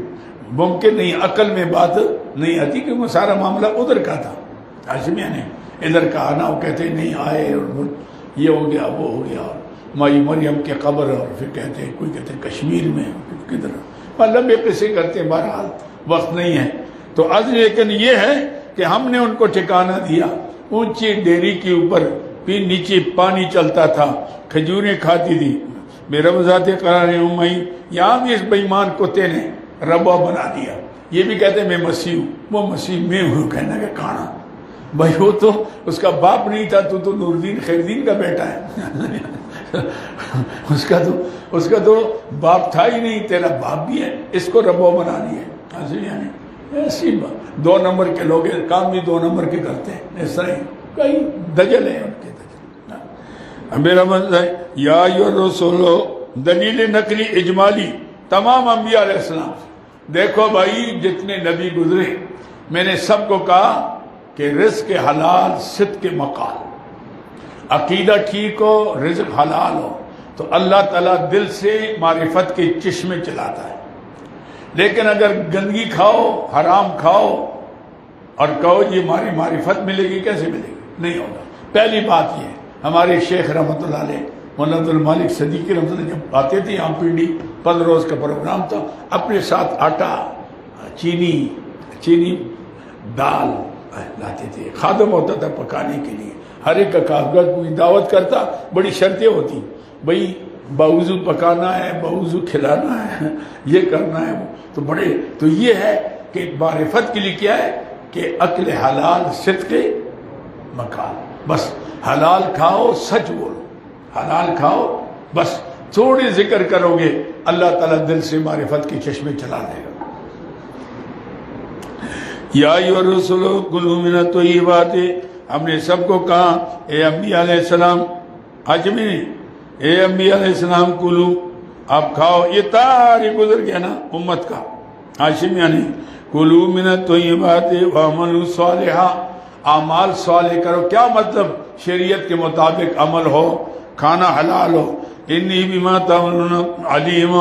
ممکن نہیں, عقل میں بات نہیں آتی کہ وہ سارا معاملہ ادھر کا تھا. ہاشمیہ نے ادھر کا آنا, وہ کہتے نہیں آئے اور یہ ہو گیا وہ ہو گیا, مائی مریم کے قبر, اور پھر کہتے ہیں کوئی کہتے ہیں کشمیر میں, کدھر لمبے قصے کرتے ہیں. بہرحال وقت نہیں ہے تو آج, لیکن یہ ہے کہ ہم نے ان کو ٹھکانہ دیا اونچی ڈیری کے اوپر, پھر نیچے پانی چلتا تھا, کھجوریں کھاتی تھی. میرا ذات قرار امئی, یہاں بھی اس بےمان کتے نے ربا بنا دیا. یہ بھی کہتے ہیں میں مسیح ہوں, وہ مسیح میں ہوں, کہنا کہ کانا بھائی وہ تو اس کا باپ نہیں تھا, تو نور الدین خیر الدین کا بیٹا ہے. اس کا تو باپ تھا ہی نہیں, تیرا باپ بھی ہے, اس کو ربا بنا دیا. ایسی بات, 2 نمبر کے لوگ کام بھی 2 نمبر کے کرتے ہیں, اس طرح کئی دجل ہیں ان کے دجل. میرا مطلب ہے یا رسول, دلیل نقلی اجمالی تمام انبیاء علیہ السلام. دیکھو بھائی جتنے نبی گزرے میں نے سب کو کہا کہ رزق حلال, صدق مقال, عقیدہ ٹھیک ہو, رزق حلال ہو تو اللہ تعالیٰ دل سے معرفت کے چشمے چلاتا ہے. لیکن اگر گندگی کھاؤ, حرام کھاؤ اور کہو یہ ہماری معرفت ملے گی, کیسے ملے گی؟ نہیں ہوگا. پہلی بات یہ, ہمارے شیخ رحمۃ اللہ علیہ مولانا عبدالمالک صدیقی رحمۃ اللہ جب آتے تھے یہاں پنڈی, 15 روز کا پروگرام تھا, اپنے ساتھ آٹا, چینی دال لاتے تھے. خادم ہوتا تھا پکانے کے لیے, ہر ایک کا کاغذ, کوئی دعوت کرتا بڑی شرطیں ہوتی, بھئی باوضو پکانا ہے, باوضو کھلانا ہے, یہ کرنا ہے, وہ تو بڑے. تو یہ ہے کہ معرفت کے لیے کیا ہے کہ عقل حلال, صدق مقال. بس حلال کھاؤ, سچ بولو, حلال کھاؤ, بس تھوڑی ذکر کرو گے اللہ تعالیٰ دل سے معرفت کے چشمے چلا دے گا. یا ایھا الرسول کلوا من الطیبات, ہم نے سب کو کہا اے انبیاء علیہ السلام, عجمی نہیں, اے انبیاء علیہ السلام کلو, آپ کھاؤ. یہ تاریخ گزر گیا نا امت کا, ہاشمیہ نہیں. کلوا من الطیبات واعملوا صالحا, اعمال صالح کرو. کیا مطلب؟ شریعت کے مطابق عمل ہو, کھانا حلال ہو. انی بما تعملون علیم,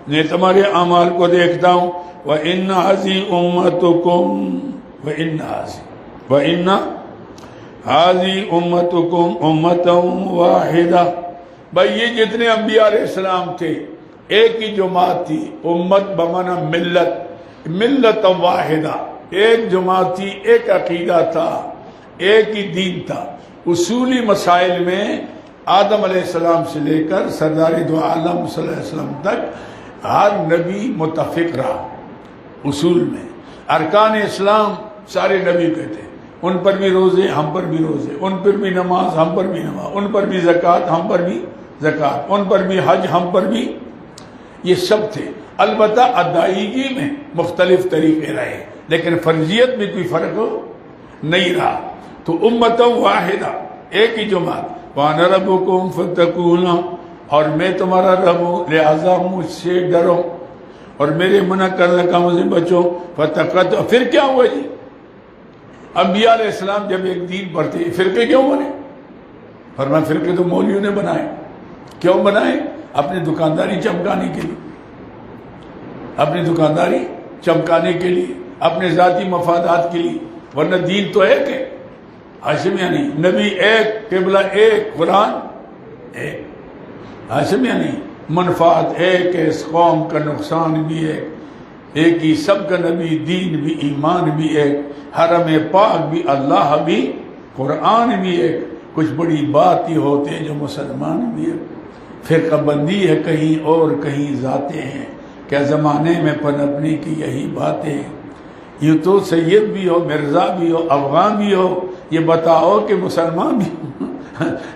میں تمہارے اعمال کو دیکھتا ہوں. وَإِنَّ هَذِهِ أُمَّتُكُمْ وَإِنَّ هَذِهِ أُمَّتُكُمْ أُمَّةً وَاحِدَةً. بھائی یہ جتنے انبیاء علیہ السلام تھے ایک ہی جماعت تھی. امت بمعنی ملت, ملت واحدہ, ایک جماعت تھی, ایک عقیدہ تھا, ایک ہی دین تھا. اصولی مسائل میں آدم علیہ السلام سے لے کر سردار دو عالم صلی اللہ علیہ وسلم تک ہر نبی متفق رہا. اصول میں ارکان اسلام سارے نبی کہتے ہیں, ان پر بھی روزے, ہم پر بھی روزے, ان پر بھی نماز, ہم پر بھی نماز, ان پر بھی زکوٰۃ, ہم پر بھی زکوٰۃ, ان پر بھی حج, ہم پر بھی, یہ سب تھے. البتہ ادائیگی میں مختلف طریقے رہے, لیکن فرضیت میں کوئی فرق نہیں رہا. تو امت واحدہ, ایک ہی جماعت. وَأَنَا رَبُّكُمْ فَاتَّقُونِ, اور میں تمہارا رب ہوں لہذا مجھ سے ڈرو, اور میرے منع کرنے کاموں سے بچو. فَاتَّقَتْ, پھر کیا ہوا جی؟ انبیاء علیہ السلام جب ایک دین پڑھتے, فرقے کیوں بنے؟ فرمایا فرقے تو مولویوں نے بنائے. کیوں بنائے؟ اپنی دکانداری چمکانے کے لیے, اپنی دکانداری چمکانے کے لیے, اپنے ذاتی مفادات کے لیے. ورنہ دین تو ایک ہے, ہاشمیہ نہیں. نبی ایک, قبلہ ایک, قرآن ایک, ہاشمیہ نہیں. منفعت ایک ہے, اس قوم کا نقصان بھی ایک ہی, سب کا نبی, دین بھی, ایمان بھی ایک, حرم پاک بھی, اللہ بھی, قرآن بھی ایک. کچھ بڑی بات ہی ہوتے ہیں جو مسلمان بھی ہے. فرقہ بندی ہے کہیں اور کہیں ذاتیں ہیں, کیا زمانے میں پنپنے کی یہی باتیں. یوں تو سید بھی ہو, مرزا بھی ہو, افغان بھی ہو, یہ بتاؤ کہ مسلمان بھی ہو.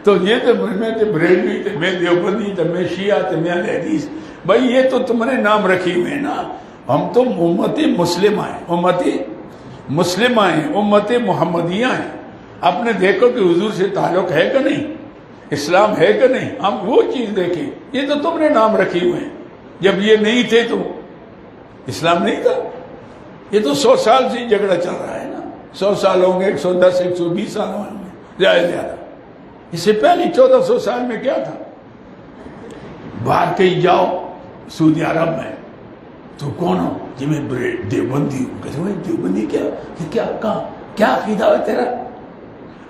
تو یہ تو میں تو بریلوی تھے, میں دیوبندی تھے, میں شیعہ تھے, میں اہل حدیث. بھائی یہ تو تم نے نام رکھی ہوئے نا, ہم تو امت مسلمہ ہیں, امت مسلمہ ہیں، امت محمدیہ ہیں، آپ نے دیکھو کہ حضور سے تعلق ہے کہ نہیں، اسلام ہے کہ نہیں، ہم وہ چیز دیکھیں. یہ تو تم نے نام رکھی ہوئے ہیں، جب یہ نہیں تھے تو اسلام نہیں تھا. یہ تو 100 سال سے جھگڑا چل رہا ہے نا، 100 سال ہوں گے، 110 120 سال ہوں گے زیادہ. اس سے پہلے 1400 سال میں کیا تھا؟ باہر کہیں جاؤ سعودی عرب میں تو کون ہو جی میں دیوبندی ہوں. کہتے ہیں دیوبندی کیا یہ کیا عقیدہ ہے تیرا؟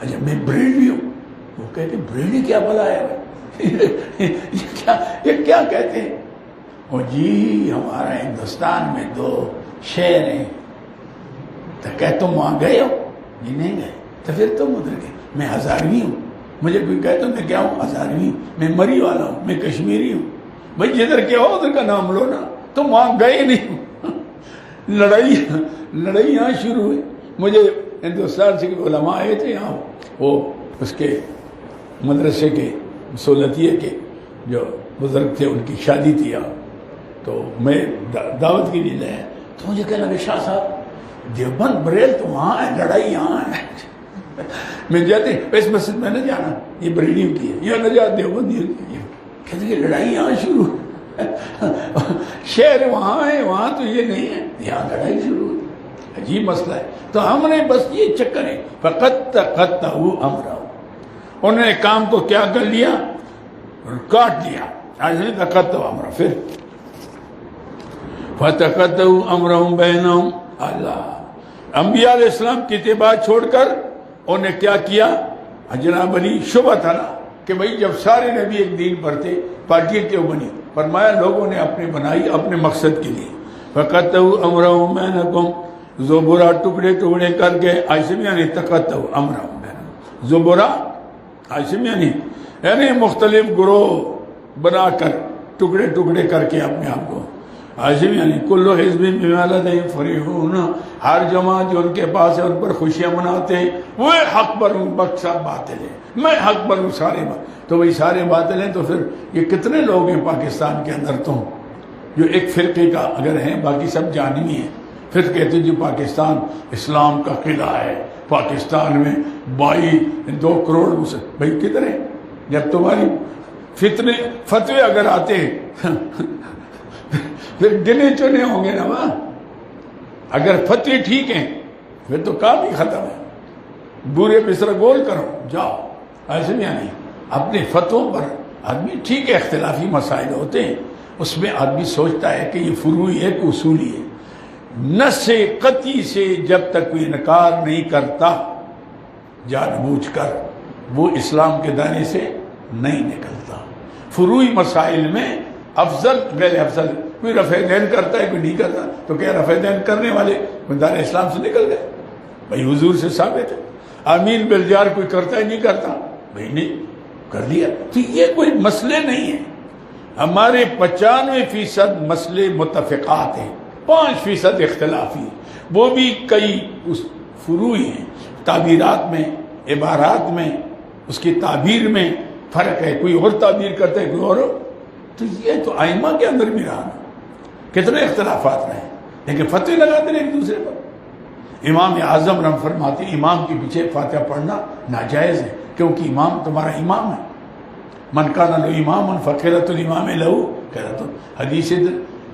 اچھا میں بریلوی ہوں. وہ کہتے ہیں بریلوی کیا بلا ہے یہ کیا کہتے ہیں؟ اور جی ہمارا ہندوستان میں 2 شہر ہیں. تو کہ تم وہاں گئے ہو؟ جی نہیں گئے. تو پھر تم ادھر گئے. میں ہزاروی ہوں. مجھے کوئی کہتا میں کیا ہوں؟ ہزاروی. میں مری والا ہوں، میں کشمیری ہوں. بھائی جدھر کیا ہو ادھر کا نام لو نا. تم وہاں گئے نہیں. لڑائی یہاں شروع ہوئی. مجھے ہندوستان سے علماء آئے تھے یہاں، وہ اس کے مدرسے کے سولتیہ کے جو بزرگ تھے ان کی شادی تھی یہاں، تو میں دعوت کے لیے گیا. تو مجھے کہنے لگے شاہ صاحب دیوبند بریل تو وہاں ہے، لڑائی یہاں ہے. میں جاتے اس مسجد میں نہ جانا، یہ بریلیوں کی ہے، یہ نہ جا دیوبندیوں کی ہے. کہتے کہ لڑائی یہاں شروع شہر وہاں ہے، وہاں تو یہ نہیں ہے، یہاں لڑائی شروع ہوئی. عجیب مسئلہ ہے. تو ہم نے بس یہ چکر ہے فَقَتَّقَتَّهُ أَمْرَهُ، انہوں نے کام کو کیا کر لیا؟ کاٹ دیا. فَقَتَّقَتَّهُ أَمْرَهُ. پھر فَتَقَتَّهُ أَمْرَهُمْ بَيْنَهُمْ. اللہ انبیاء علیہ السلام کی اتباع چھوڑ کر انہوں نے کیا کیا؟ جناب علی شبہ تھا نا کہ بھئی جب سارے نبی ایک دین پر تھے، پارٹیاں کیوں بنی؟ فرمایا لوگوں نے اپنے بنائی اپنے مقصد کے لیے. فَقَتَّهُ أَمْرَهُمْ بَيْنَهُمْ. زبرہ ٹکڑے ٹکڑے کر کے ایسے میں یعنی تقتّو امرہم بینہم. زبرہ ایسے میں یعنی مختلف گروہ بنا کر ٹکڑے ٹکڑے کر کے اپنے آپ کو ایسے میں یعنی کل حزب بما لدیہم فرحون. ہر جماعت جو ان کے پاس ہے ان پر خوشیاں مناتے ہیں. وہ حق پر ہوں بخشا باطل ہے، میں حق پر ہوں سارے تو وہی سارے باطل ہیں. تو پھر یہ کتنے لوگ ہیں پاکستان کے اندر تو جو ایک فرقے کا اگر ہیں، باقی سب جاننی ہیں. پھر کہتے ہیں جو پاکستان اسلام کا قلعہ ہے، پاکستان میں 2 کروڑ بھائی کدھر ہیں؟ جب تمہاری فتوے اگر آتے پھر گنے چنے ہوں گے نا وہاں. اگر فتوے ٹھیک ہیں پھر تو کام ہی ختم ہے. بورے بسرا گول کرو جاؤ. ایسے نہیں اپنے فتووں پر آدمی ٹھیک ہے، اختلافی مسائل ہوتے ہیں، اس میں آدمی سوچتا ہے کہ یہ فروعی ہے کہ اصولی ہے. نص قطعی سے جب تک کوئی انکار نہیں کرتا جان بوجھ کر وہ اسلام کے دائرے سے نہیں نکلتا. فروعی مسائل میں افضل غیر افضل، کوئی رفع دین کرتا ہے کوئی نہیں کرتا، تو کیا رفع دین کرنے والے دائرے اسلام سے نکل گئے؟ بھائی حضور سے ثابت ہے. آمین بالجار کوئی کرتا ہے نہیں کرتا؟ بھائی نہیں کر لیا. تو یہ کوئی مسئلے نہیں ہیں. ہمارے 95% مسئلے متفقات ہیں، 5% اختلافی، وہ بھی کئی فروعی ہیں. تعبیرات میں، عبارات میں، اس کی تعبیر میں فرق ہے. کوئی اور تعبیر کرتا ہے کوئی اور. تو یہ تو ائمہ کے اندر بھی رہا کتنے اختلافات رہے، لیکن فتوی لگاتے رہے ایک دوسرے پر. امام اعظم رحم فرماتے امام کے پیچھے فاتحہ پڑھنا ناجائز ہے، کیونکہ امام تمہارا امام ہے. من کان لہ امام فقرۃ الامام لہ قرۃ. حدیث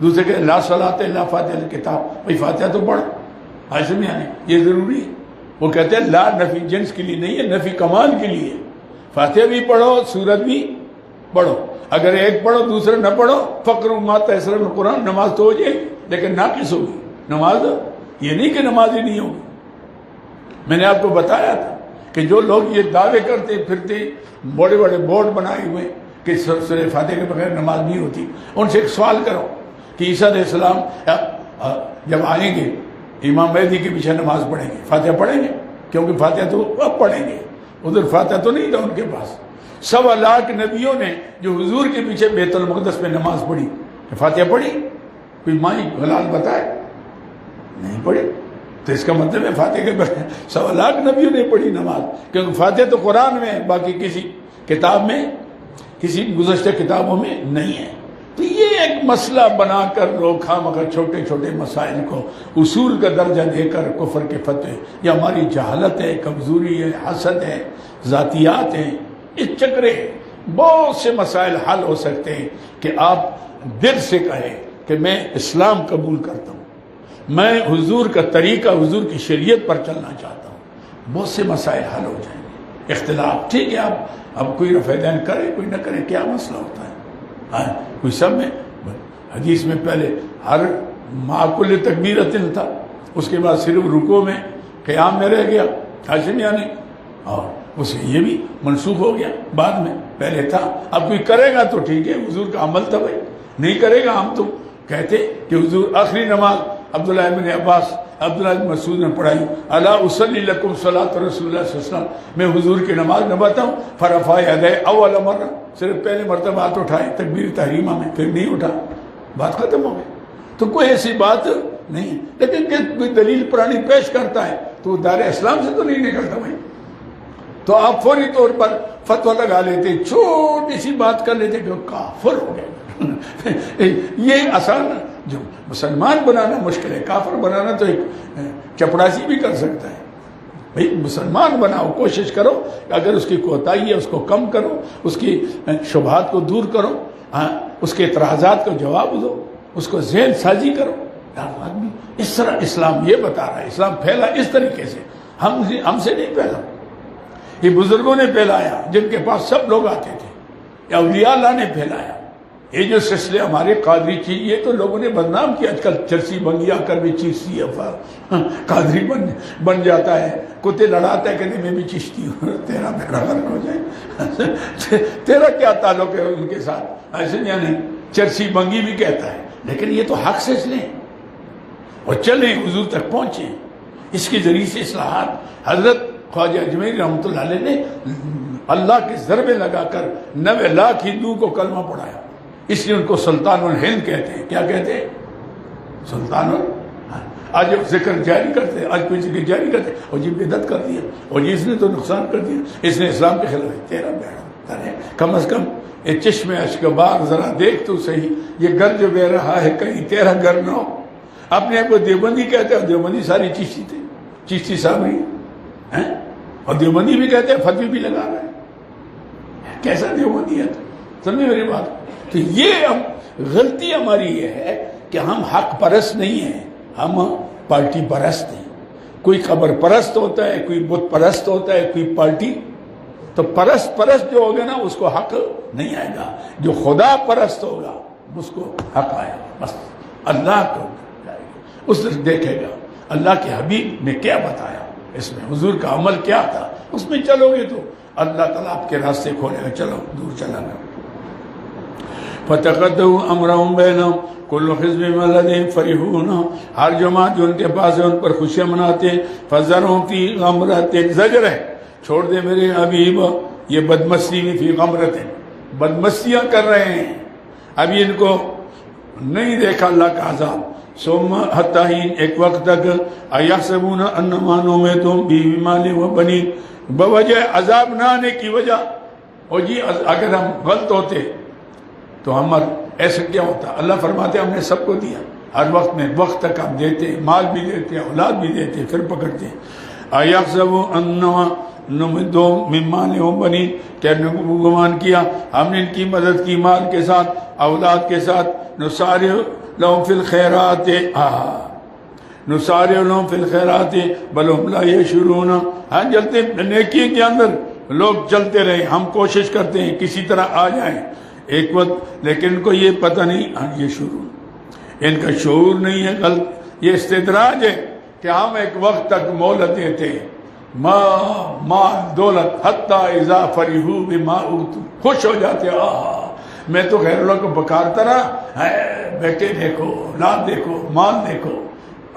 دوسرے کہ لا صلاۃ الا فاتحہ الکتاب. بھائی فاتحہ تو پڑھ، ایسے میں یہ ضروری ہے. وہ کہتے ہیں لا نفی جنس کے لیے نہیں ہے، نفی کمال کے لیے. فاتحہ بھی پڑھو، سورت بھی پڑھو. اگر ایک پڑھو دوسرا نہ پڑھو، فقروا ما تیسر من القرآن، نماز تو ہو جائے لیکن ناقص ہوگی نماز. یہ نہیں کہ نماز ہی نہیں ہوگی. میں نے آپ کو بتایا تھا کہ جو لوگ یہ دعوے کرتے پھرتے، بڑے بڑے بورڈ بنائے ہوئے کہ سورہ فاتحہ کے بغیر نماز نہیں ہوتی، ان سے ایک سوال کرو کہ عیسیٰ علیہ السلام جب آئیں گے امام مہدی کے پیچھے نماز پڑھیں گے، فاتحہ پڑھیں گے؟ کیونکہ فاتحہ تو اب پڑھیں گے، ادھر فاتحہ تو نہیں تھا ان کے پاس. 1.25 لاکھ نبیوں نے جو حضور کے پیچھے بیت المقدس میں نماز پڑھی، فاتحہ پڑھی؟ کوئی مائی حلال بتائے؟ نہیں پڑھی. تو اس کا مطلب ہے فاتحہ کے بغیر 1.25 لاکھ نبیوں نے پڑھی نماز، کیونکہ فاتحہ تو قرآن میں ہے، باقی کسی کتاب میں، کسی گزشتہ کتابوں میں نہیں ہے. تو یہ ایک ایک مسئلہ بنا کر روکا مگر چھوٹے چھوٹے مسائل کو اصول کا درجہ دے کر کفر کے فتوے، یہ ہماری جہالت ہے، کمزوری ہے، حسد ہے، ذاتیات ہیں، اس چکرے بہت سے مسائل حل ہو سکتے ہیں کہ آپ دل سے کہیں کہ میں اسلام قبول کرتا ہوں، میں حضور کا طریقہ، حضور کی شریعت پر چلنا چاہتا ہوں، بہت سے مسائل حل ہو جائیں گے۔ اختلاف ٹھیک ہے، اب کوئی رفع دین کرے کوئی نہ کرے، کیا مسئلہ ہوتا ہے؟ کوئی سب میں حدیث میں پہلے ہر معقول تکبیرۃ تھا، اس کے بعد صرف رکوع میں قیام میں رہ گیا، حاشم یعنی، اور اسے یہ بھی منسوخ ہو گیا بعد میں، پہلے تھا۔ اب کوئی کرے گا تو ٹھیک ہے، حضور کا عمل تھا بھائی، نہیں کرے گا ہم تو کہتے کہ حضور آخری نماز عبداللہ بن عباس، عبداللہ بن مسعود نے پڑھائی، الا اصلی لکم صلاۃ رسول اللہ صلی اللہ علیہ وسلم، میں حضور کی نماز نہ بتاؤں، فرفع یدیہ اول مرہ، صرف پہلے مرتبہ ہاتھ اٹھائے تکبیر تحریمہ میں، پھر نہیں اٹھا، بات ختم ہو گئی۔ تو کوئی ایسی بات نہیں، لیکن کہ کوئی دلیل پرانی پیش کرتا ہے تو دار اسلام سے تو نہیں نکلتا بھائی، تو آپ فوری طور پر فتویٰ لگا لیتے، چھوٹی سی بات کر لیتے کہ وہ کافر ہو گئے۔ یہ آسان، جو مسلمان بنانا مشکل ہے، کافر بنانا تو ایک چپڑاسی بھی کر سکتا ہے۔ بھئی مسلمان بناؤ، کوشش کرو کہ اگر اس کی کوتاہی ہے اس کو کم کرو، اس کی شبہات کو دور کرو، اس کے اعتراضات کو جواب دو، اس کو ذہن سازی کرو۔ آدمی اس طرح اسلام یہ بتا رہا ہے، اسلام پھیلا اس طریقے سے، ہم سے نہیں پھیلا، یہ بزرگوں نے پھیلایا جن کے پاس سب لوگ آتے تھے، یا اولیاء اللہ نے پھیلایا۔ یہ جو سلسلے ہمارے قادری چیز، یہ تو لوگوں نے بدنام کیا، آج کل چرسی بنگیا کر بھی چیشتی قادری بن جاتا ہے، کتے لڑاتا ہے کہتے میں بھی چشتی ہوں، تیرا بیڑا غرق ہو جائے، تیرا کیا تعلق ہے ان کے ساتھ؟ ایسے یعنی چرسی بنگی بھی کہتا ہے، لیکن یہ تو حق سے لیں اور چلیں، حضور تک پہنچیں، اس کے ذریعے سے اصلاحات۔ حضرت خواجہ اجمیری رحمۃ اللہ علیہ نے اللہ کے ضربے لگا کر 90 لاکھ ہندوؤں کو کلمہ پڑھایا، اس لیے ان کو سلطان الہند کہتے ہیں۔ کیا کہتے ہیں؟ سلطان آج ذکر جاری کرتے ہیں، آج کوئی ذکر جاری کرتے ہیں، اور جی بدعت کر دیا، اور جی اس نے تو نقصان کر دیا، اس نے اسلام کے خلاف ہے، تیرا بیڑا کرے، کم از کم یہ چشم اشکبار ذرا دیکھ تو صحیح، یہ گھر جو بہ رہا ہے کہیں تیرا گھر نہ ہو۔ اپنے آپ کو دیوبندی کہتے ہیں، دیوبندی ساری چشتی تھے، چشتی صاحب ہیں، اور دیوبندی بھی کہتے ہیں، فتوی بھی لگا رہے ہیں، کیسا دیوبندی ہے؟ سمجھے میری بات؟ تو یہ غلطی ہماری یہ ہے کہ ہم حق پرست نہیں ہیں، ہم پارٹی پرست ہیں۔ کوئی قبر پرست ہوتا ہے، کوئی بت پرست ہوتا ہے، کوئی پارٹی، تو پرست جو ہوگا نا اس کو حق نہیں آئے گا، جو خدا پرست ہوگا اس کو حق آئے گا، بس اللہ کو جائے گا، اس دیکھے گا اللہ کے حبیب نے کیا بتایا، اس میں حضور کا عمل کیا تھا، اس میں چلو گے تو اللہ تعالیٰ آپ کے راستے کھولے گا، چلو دور چلا گا۔ فَتَقَدَّهُ أَمْرَهُمْ بَيْنَهُمْ كُلُّ حِزْبٍ بِمَا لَدَيْهِمْ فَرِحُونَ، ہر جماعت جو ان کے پاس ہے ان پر خوشیاں مناتے ہیں۔ فَذَرْهُمْ فِي غَمْرَةٍ، زجر ہے، چھوڑ دے میرے حبیب، یہ بدمستی میں فی غمرة، بدمستیاں کر رہے ہیں، ابھی ان کو نہیں دیکھا اللہ کا عذاب۔ ثم حتیٰ ایک وقت تک اَيَحْسَبُونَ أَنَّمَا نُمِدُّهُم بِهِ مِن مَالٍ وَبَنِينَ، بوجہ عذاب نہ آنے کی وجہ، اور جی اگر ہم غلط ہوتے تو ہمارا ایسا کیا ہوتا؟ اللہ فرماتے ہم نے سب کو دیا، ہر وقت میں، وقت تک ہم دیتے، مال بھی دیتے، اولاد بھی دیتے، پھر پکڑتے۔ اَيَحْسَبُ أَنَّمَا نُمِدُّهُم مِن مَالٍ وَبَنِينَ، کیا گمان کیا ہم نے ان کی مدد کی مال کے ساتھ، اولاد کے ساتھ۔ نُسَارِعُ لَهُمْ فِي الْخَيْرَاتِ، نُسَارِعُ لَهُمْ فِي الْخَيْرَاتِ بَلْ هُمْ لَا يَشْعُرُونَ، ہاں جلتے نیکی کے اندر لوگ چلتے رہے، ہم کوشش کرتے ہیں کسی طرح آ جائیں ایک وقت، لیکن ان کو یہ پتہ نہیں، یہ شروع ان کا شعور نہیں ہے، غلط، یہ استدراج ہے کہ ہم ایک وقت تک مہلت دیتے ہیں، مال دولت، حتیٰ اذا فرحوا بما اوتوا، خوش ہو جاتے، میں تو غیر اللہ کو بکارتا رہا، بیٹے دیکھو، اولاد دیکھو، مال دیکھو،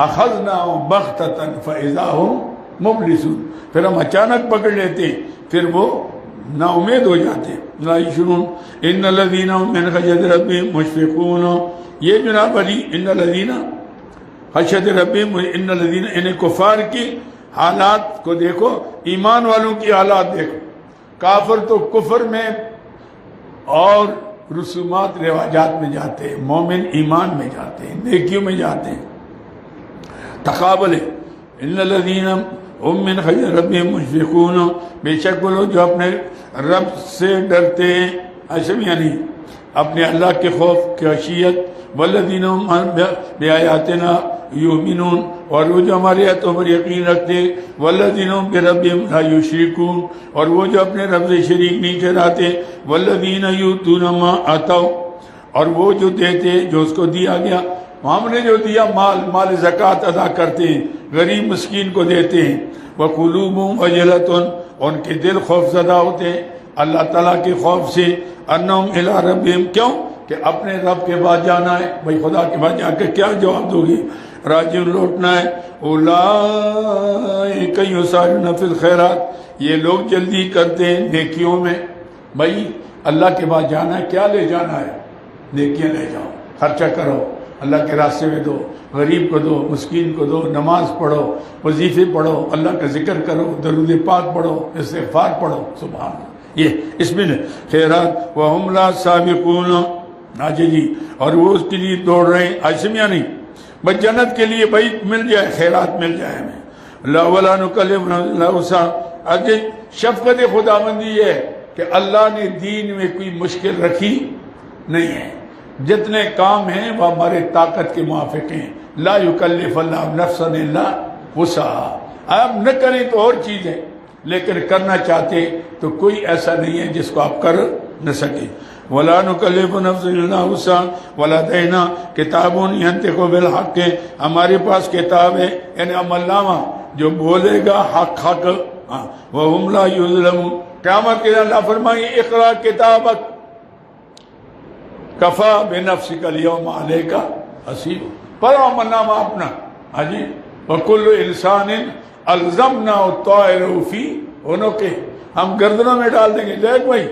اخذناہم بغتۃ فاذا ہم مبلسون، پھر ہم اچانک پکڑ لیتے، پھر وہ نا امید ہو جاتے۔ لا یشعرون ان الذین هم من خشیۃ ربہم مشفقون، یہ جناب علی ان الذین خشیۃ ربہم، ان الذین، ان کفار کی حالات کو دیکھو، ایمان والوں کی حالات دیکھو، کافر تو کفر میں اور رسومات رواجات میں جاتے ہیں، مومن ایمان میں جاتے ہیں، نیکیوں میں جاتے ہیں۔ تقابل ان الذین هم من خشیۃ ربهم مشفقون، بے شک وہ لوگ جو اپنے رب سے ڈرتے ہیں، یعنی اپنے اللہ کے خوف کی خشیت، والذین هم بآیاتنا یؤمنون، اور وہ جو ہماری آیتوں پر یقین رکھتے، والذین هم بربهم لا یشرکون، اور وہ جو اپنے رب سے شریک نہیں ٹھہراتے، والذین یؤتون ما آتوا، اور وہ جو دیتے جو اس کو دیا گیا، ہم نے جو دیا مال زکوٰۃ ادا کرتے ہیں، غریب مسکین کو دیتے ہیں، وقلوبهم وجلة، ان کے دل خوف زدہ ہوتے ہیں اللہ تعالیٰ کے خوف سے، انہم الی ربہم، کیوں کہ اپنے رب کے بعد جانا ہے، بھائی خدا کے بعد جا کے کیا جواب دو گی، راجعون لوٹنا ہے، اولئک یسارعون فی الخیرات، یہ لوگ جلدی کرتے ہیں نیکیوں میں۔ بھائی اللہ کے بعد جانا ہے، کیا لے جانا ہے؟ نیکیاں لے جاؤ، خرچہ کرو، اللہ کے راستے میں دو، غریب کو دو، مسکین کو دو، نماز پڑھو، وظیفے پڑھو، اللہ کا ذکر کرو، درود پاک پڑھو، استغفار پڑھو، سبحان اللہ، یہ اس میں خیرات۔ وہم لا سابقون، آجے جی، اور وہ اس کے لیے دوڑ رہے ہیں، آجسمیہ نہیں، بس جنت کے لیے بھائی مل جائے، خیرات مل جائے ہمیں، لا ولا نکلف لا وسع۔ آگے شفقت خداوندی یہ ہے کہ اللہ نے دین میں کوئی مشکل رکھی نہیں ہے، جتنے کام ہیں وہ ہمارے طاقت کے موافق ہیں، لا یکلف اللہ نفسا الا وسعہا، آپ نہ کریں تو اور چیز ہے، لیکن کرنا چاہتے تو کوئی ایسا نہیں ہے جس کو آپ کر نہ سکے۔ ولا نکلف نفسا الا وسعہا ولدینا کتاب ینطق بالحق، ہمارے پاس کتاب ہے یعنی عمل نامہ جو بولے گا حق، وہم لا یظلمون، قیامت کے دن اللہ فرمائیں اقرا کتابک کفا بنفسک الیوم علیک حسیب، پڑھو عمل نامہ اپنا، ہاں جی، وکل انسان الزمناہ طائرہ فی عنقہ، ہم گردنوں میں ڈال دیں گے، دیکھ بھائی،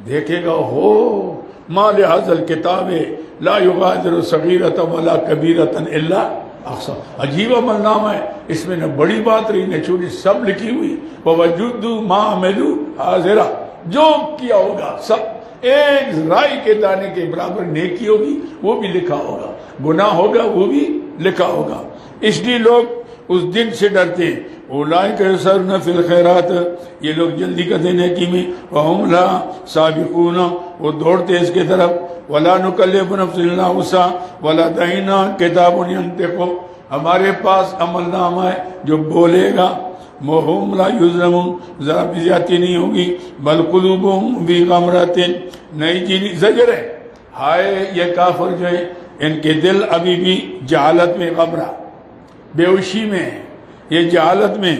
دیکھے گا ہو ما لہذا الکتاب لا یغادر صغیرۃ ولا کبیرۃ الا احصاها، عجیب عمل نامہ ہے، اس میں نہ بڑی بات رہی نہ چھوٹی، سب لکھی ہوئی، ووجدوا ما عملوا حاضرا، جو کیا ہوگا سب ایک رائی کے دانے کے برابر، نیکی ہوگی وہ بھی لکھا ہوگا، گناہ ہوگا وہ بھی لکھا ہوگا، اس لیے لوگ اس دن سے ڈرتے ہیں۔ اولئک یسارعون فی الخیرات، یہ لوگ جلدی کرتے ہیں نیکی میں، وہم لا سابقون، وہ دوڑتے اس کے طرف، ولا نکلف نفسا الا وسعہا ولدینا کتاب ینطق، ہمارے پاس عمل نامہ ہے جو بولے گا، وہم لا یظلمون، ذرا بھی زیادتی نہیں ہوگی، بل قلوبہم فی غمرۃ، نئی چیز زجر ہے، ہائے یہ کافر جو ہے ان کے دل ابھی بھی جہالت میں، غمرہ بے ہوشی میں ہے، یہ جہالت میں،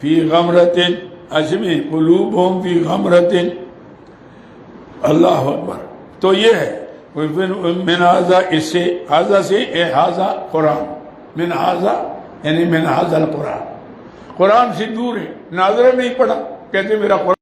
فی غمرۃ، میں قلوبہم فی غمرۃ، اللہ اکبر۔ تو یہ ہے من ھذا، اس سے ھذا سے اے ھذا قرآن، من ھذا یعنی من ھذا القرآن، قرآن سے دور ہے، ناظرہ نہیں پڑھا، کہتے میرا قرآن